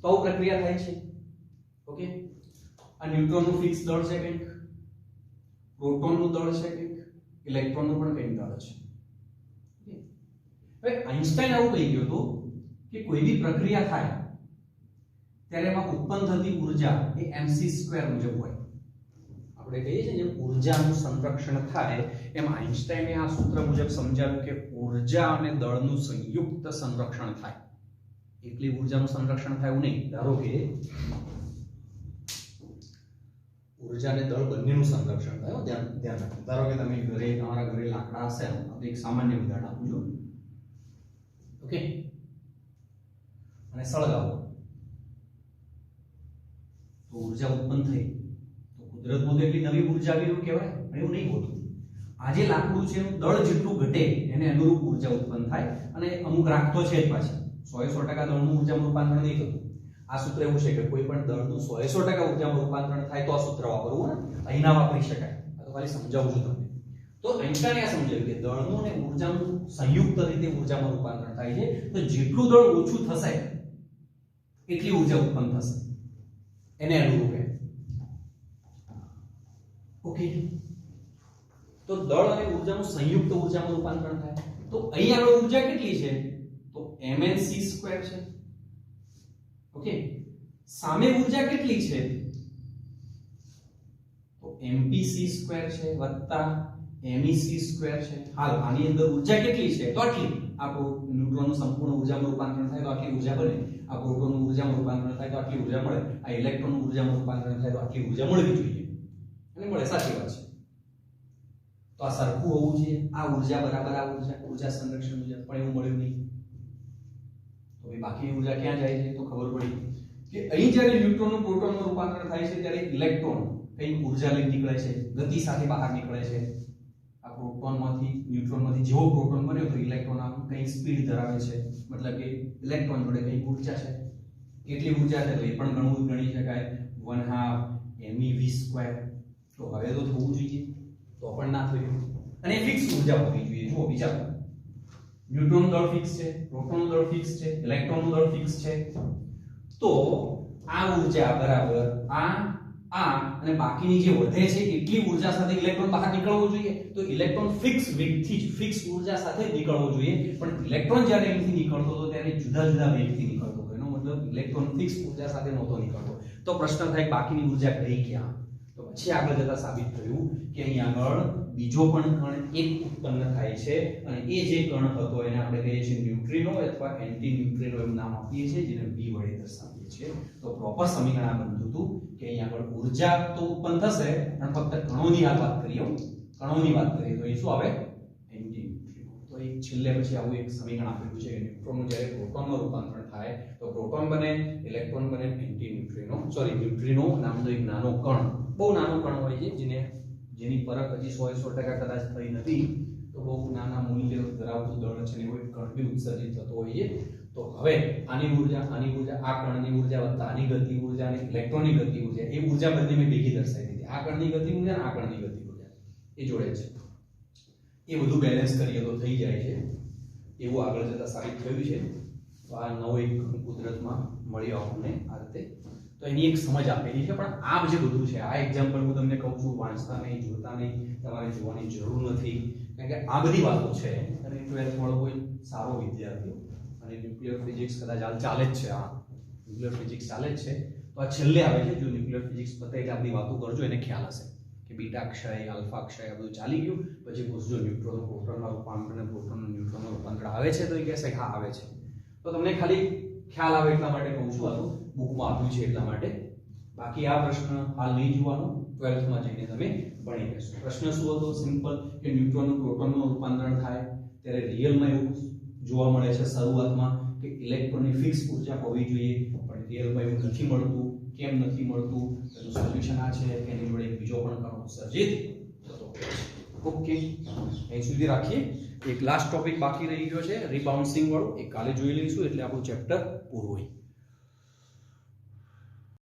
તો પ્રક્રિયા થાય છે. ઓકે, આ ન્યુટ્રોનનું ફિક્સ દળ છે કંઈક, પ્રોટોનનું દળ છે કંઈક, ઇલેક્ટ્રોનનું પણ કંઈક દળ છે. હવે આઈન્સ્ટાઈન આવું કહી ગયો હતો કે કોઈ બી પ્રક્રિયા થાય ત્યારે એમાં ઉત્પન્ન થતી ઊર્જા એ mc² મુજબ હોય. આપણે કહીએ છીએ જેમ ઊર્જાનું સંરક્ષણ થાય એમ આઈન્સ્ટાઈને આ સૂત્ર મુજબ સમજાવ્યું કે ઊર્જા અને દળનું સંયુક્ત સંરક્ષણ થાય. એટલી ઊર્જાનું સંરક્ષણ થાય એવું નહીં. ધારો કે ઊર્જા અને દળ બંનેનું સંરક્ષણ થાય. ધ્યાન રાખો. ધારો કે તમે ઘરે, તમારા ઘરે લાકડા હશે, એક સામાન્ય ઉદાહરણ આપું છું. ઓકે, અને સળગાવો તો ઊર્જા ઉત્પન્ન થઈ. તો કુદરતમાં તો એટલી નવી ઊર્જા આવી એવું કહેવાય, પણ એવું નહીં હોતું. આજે લાકડું છે એનું દળ જેટલું ઘટે એને અનુરૂપ ઊર્જા ઉત્પન્ન થાય, અને અમુક રાખતો છે જ પાછી. 100% દળનું ઊર્જામાં રૂપાંતરણ નહીં થતું. આ સૂત્ર એવું છે કે કોઈ પણ દળનું 100% ઊર્જામાં રૂપાંતરણ થાય તો આ સૂત્ર વાપરવું ને અહીં ના વાપરી શકાય. આ તો ખાલી સમજાવું છું તમને. તો આઈન્સ્ટાઈને આ સમજાવ્યું કે દળનું અને ઊર્જાનું સંયુક્ત રીતે ઊર્જામાં રૂપાંતરણ થાય છે. તો જેટલું દળ ઓછું થશે એટલી ઊર્જા ઉત્પન્ન થશે એને અનુરૂપ. ઓકે, તો દળ અને ઊર્જાનું સંયુક્ત ઊર્જામાં રૂપાંતરણ થાય. તો અહીં આગળ ઊર્જા કેટલી છે? તો mnc² છે. ઓકે, સામે ઊર્જા કેટલી છે? તો mpc² છે વત્તા mec² છે. હાલ આની અંદર ઊર્જા કેટલી છે? તો આટલી. આ ન્યુટ્રોનનું સંપૂર્ણ ઊર્જામાં રૂપાંતરણ થાય તો આટલી ઊર્જા બને. આ પ્રોટોનનું ઊર્જામાં રૂપાંતરણ થાય તો આટલી ઊર્જા મળે. આ ઇલેક્ટ્રોનનું ઊર્જામાં રૂપાંતરણ થાય તો આટલી ઊર્જા મળવી જોઈએ. અને મળે, સાચી વાત છે. તો આ સરખું હોવું જોઈએ. આ ઊર્જા બરાબર આ ઊર્જા સંરક્ષણ ઊર્જા, પણ એવું મળ્યું નહીં. તો એ બાકીની ઊર્જા ક્યાં જાય છે? તો ખબર પડી કે અહીં જ્યારે ન્યુટ્રોનનું પ્રોટોનમાં રૂપાંતરણ થાય છે ત્યારે ઇલેક્ટ્રોન કઈ ઊર્જા લઈને નીકળે છે, ગતિ સાથે બહાર નીકળે છે. આ પ્રોટોનમાંથી ન્યુટ્રોનમાંથી જેવો પ્રોટોન બન્યો તો ઇલેક્ટ્રોન આમ કઈ સ્પીડ ધરાવે છે, મતલબ કે ઇલેક્ટ્રોન જોડે કઈ ઊર્જા છે. કેટલી ઊર્જા છે? તો એ પણ ગણી શકાય 1/2 mev². તો હવે તો થવું જોઈએ, તો પણ ના થયું. અને ફિક્સ ઊર્જા હોવી જોઈએ. જુઓ, વિચાર કરો, ન્યુટ્રોનનું દળ ફિક્સ છે, પ્રોટોનનું દળ ફિક્સ છે, ઇલેક્ટ્રોનનું દળ ફિક્સ છે. તો આ ઊર્જા બરાબર આ અને બાકીની જે વધે છે એટલી ઊર્જા સાથે ઇલેક્ટ્રોન બહાર નીકળવો જોઈએ. તો ઇલેક્ટ્રોન ફિક્સ વેગથી જ ફિક્સ ઊર્જા સાથે નીકળવો જોઈએ. પણ ઇલેક્ટ્રોન જ્યારે અહીંથી નીકળતો હતો ત્યારે જુદા જુદા વેગથી નીકળતો હતો. એનો મતલબ ઇલેક્ટ્રોન ફિક્સ ઊર્જા સાથે નહોતો નીકળતો. તો પ્રશ્ન થાય બાકીની ઊર્જા ગઈ ક્યાં? તો પછી આગળ જતા સાબિત થયું કે અહીં આગળ બીજો પણ કણ એક ઉત્પન્ન થાય છે અને એ જે કણ હતો એને આપણે કહીએ છીએ ન્યુટ્રિનો અથવા એન્ટી ન્યુટ્રિનો એવું નામ આપીએ છીએ, જેને V વડે દર્શાવીએ છીએ. તો પ્રોપર સમીકરણ આ બનતું હતું કે અહીં આગળ ઊર્જા તો ઉત્પન્ન થશે પણ ફક્ત કણોની વાત કરીએ તો એ શું આવે? Anti neutrino. તો એક છેલ્લે પછી આવું એક સમીકરણ આપેલું છે કે ન્યુટ્રોનનું જ્યારે પ્રોટોનમાં રૂપાંતરણ થાય તો પ્રોટોન બને, ઇલેક્ટ્રોન બને, એન્ટી ન્યુટ્રિનો ન્યુટ્રિનો નામનો એક નાનો કણ, બહુ નાનો કણ હોય છે જેની પરખ હજી 100% કદાચ થઈ નથી. તો બહુ નાના મૂલ્ય ધરાવતું દળ છે ને એવો એક કણ બી ઉત્સર્જિત થતો હોય છે. તો હવે આની ઊર્જા આ કણની ઊર્જા વત્તા આની ગતિ ઊર્જા અને ઇલેક્ટ્રોનની ગતિ ઊર્જા, એ ઊર્જા બધી મેં ભેગી દર્શાવી દીધી. આ કણની ગતિ ઊર્જા અને આ કણની ગતિ ઊર્જા એ જોડે છે. એ બધું બેલેન્સ કરીએ તો થઈ જાય છે. એવું આગળ જતા સાબિત થયું છે. તો આ નવો એક કુદરતમાં મળ્યો આપણને આ રીતે. તો એની એક સમજ આપેલી છે. પણ આ જે બધું છે, આ એક્ઝામ્પલ હું તમને કહું છું, વાંચતા નહીં, જોતા નહીં, તમારે જોવાની જરૂર નથી. કારણ કે આ બધી વાતો છે અને 12th વાળો કોઈ સારો વિદ્યાર્થી અને ન્યુક્લિયર ફિઝિક્સ કદાચ હાલ ચાલે જ છે, ન્યુક્લિયર ફિઝિક્સ ચાલે જ છે. તો આ છેલ્લે આવે છે. જો ન્યુક્લિયર ફિઝિક્સ પતે એટલે આપણી વાતો કરજો, એને ખ્યાલ હશે કે બીટા ક્ષય, આલ્ફા ક્ષય આ બધું ચાલી ગયું. પછી પૂછજો ન્યુટ્રોન પ્રોટોનમાં રૂપાંતરણ અને પ્રોટોન ન્યુટ્રોનમાં રૂપાંતરણ આવે છે? તો એ કહેશે હા આવે છે. તો તમને ખાલી ખ્યાલ આવે એટલા માટે કહું છું, આ તો બુકમાં આપ્યું છે એટલા માટે. બાકી આ પ્રશ્ન હાલ નહીં જોવાનો, 12th માં જઈને તમે ભણી લેશો. પ્રશ્ન શું હતો? સિમ્પલ, કે ન્યુટ્રોનનું પ્રોટોનમાં રૂપાંતરણ થાય ત્યારે રિયલમાં એવું જોવા મળે છે શરૂઆતમાં કે ઇલેક્ટ્રોનની ફિક્સ ઊર્જા હોવી જોઈએ, પણ રિયલમાં એવું નથી મળતું. કેમ નથી મળતું? તેનું સોલ્યુશન આ છે કે એની જોડે બીજો પણ કણ ઉત્સર્જિત થતો હોય છે. ઓકે, અહીં સુધી રાખીએ. એક લાસ્ટ ટોપિક બાકી રહી ગયો છે, રીબાઉન્સિંગ વાળું. એ કાલે જોઈ લઈશું એટલે આપણું ચેપ્ટર પૂરું હોય.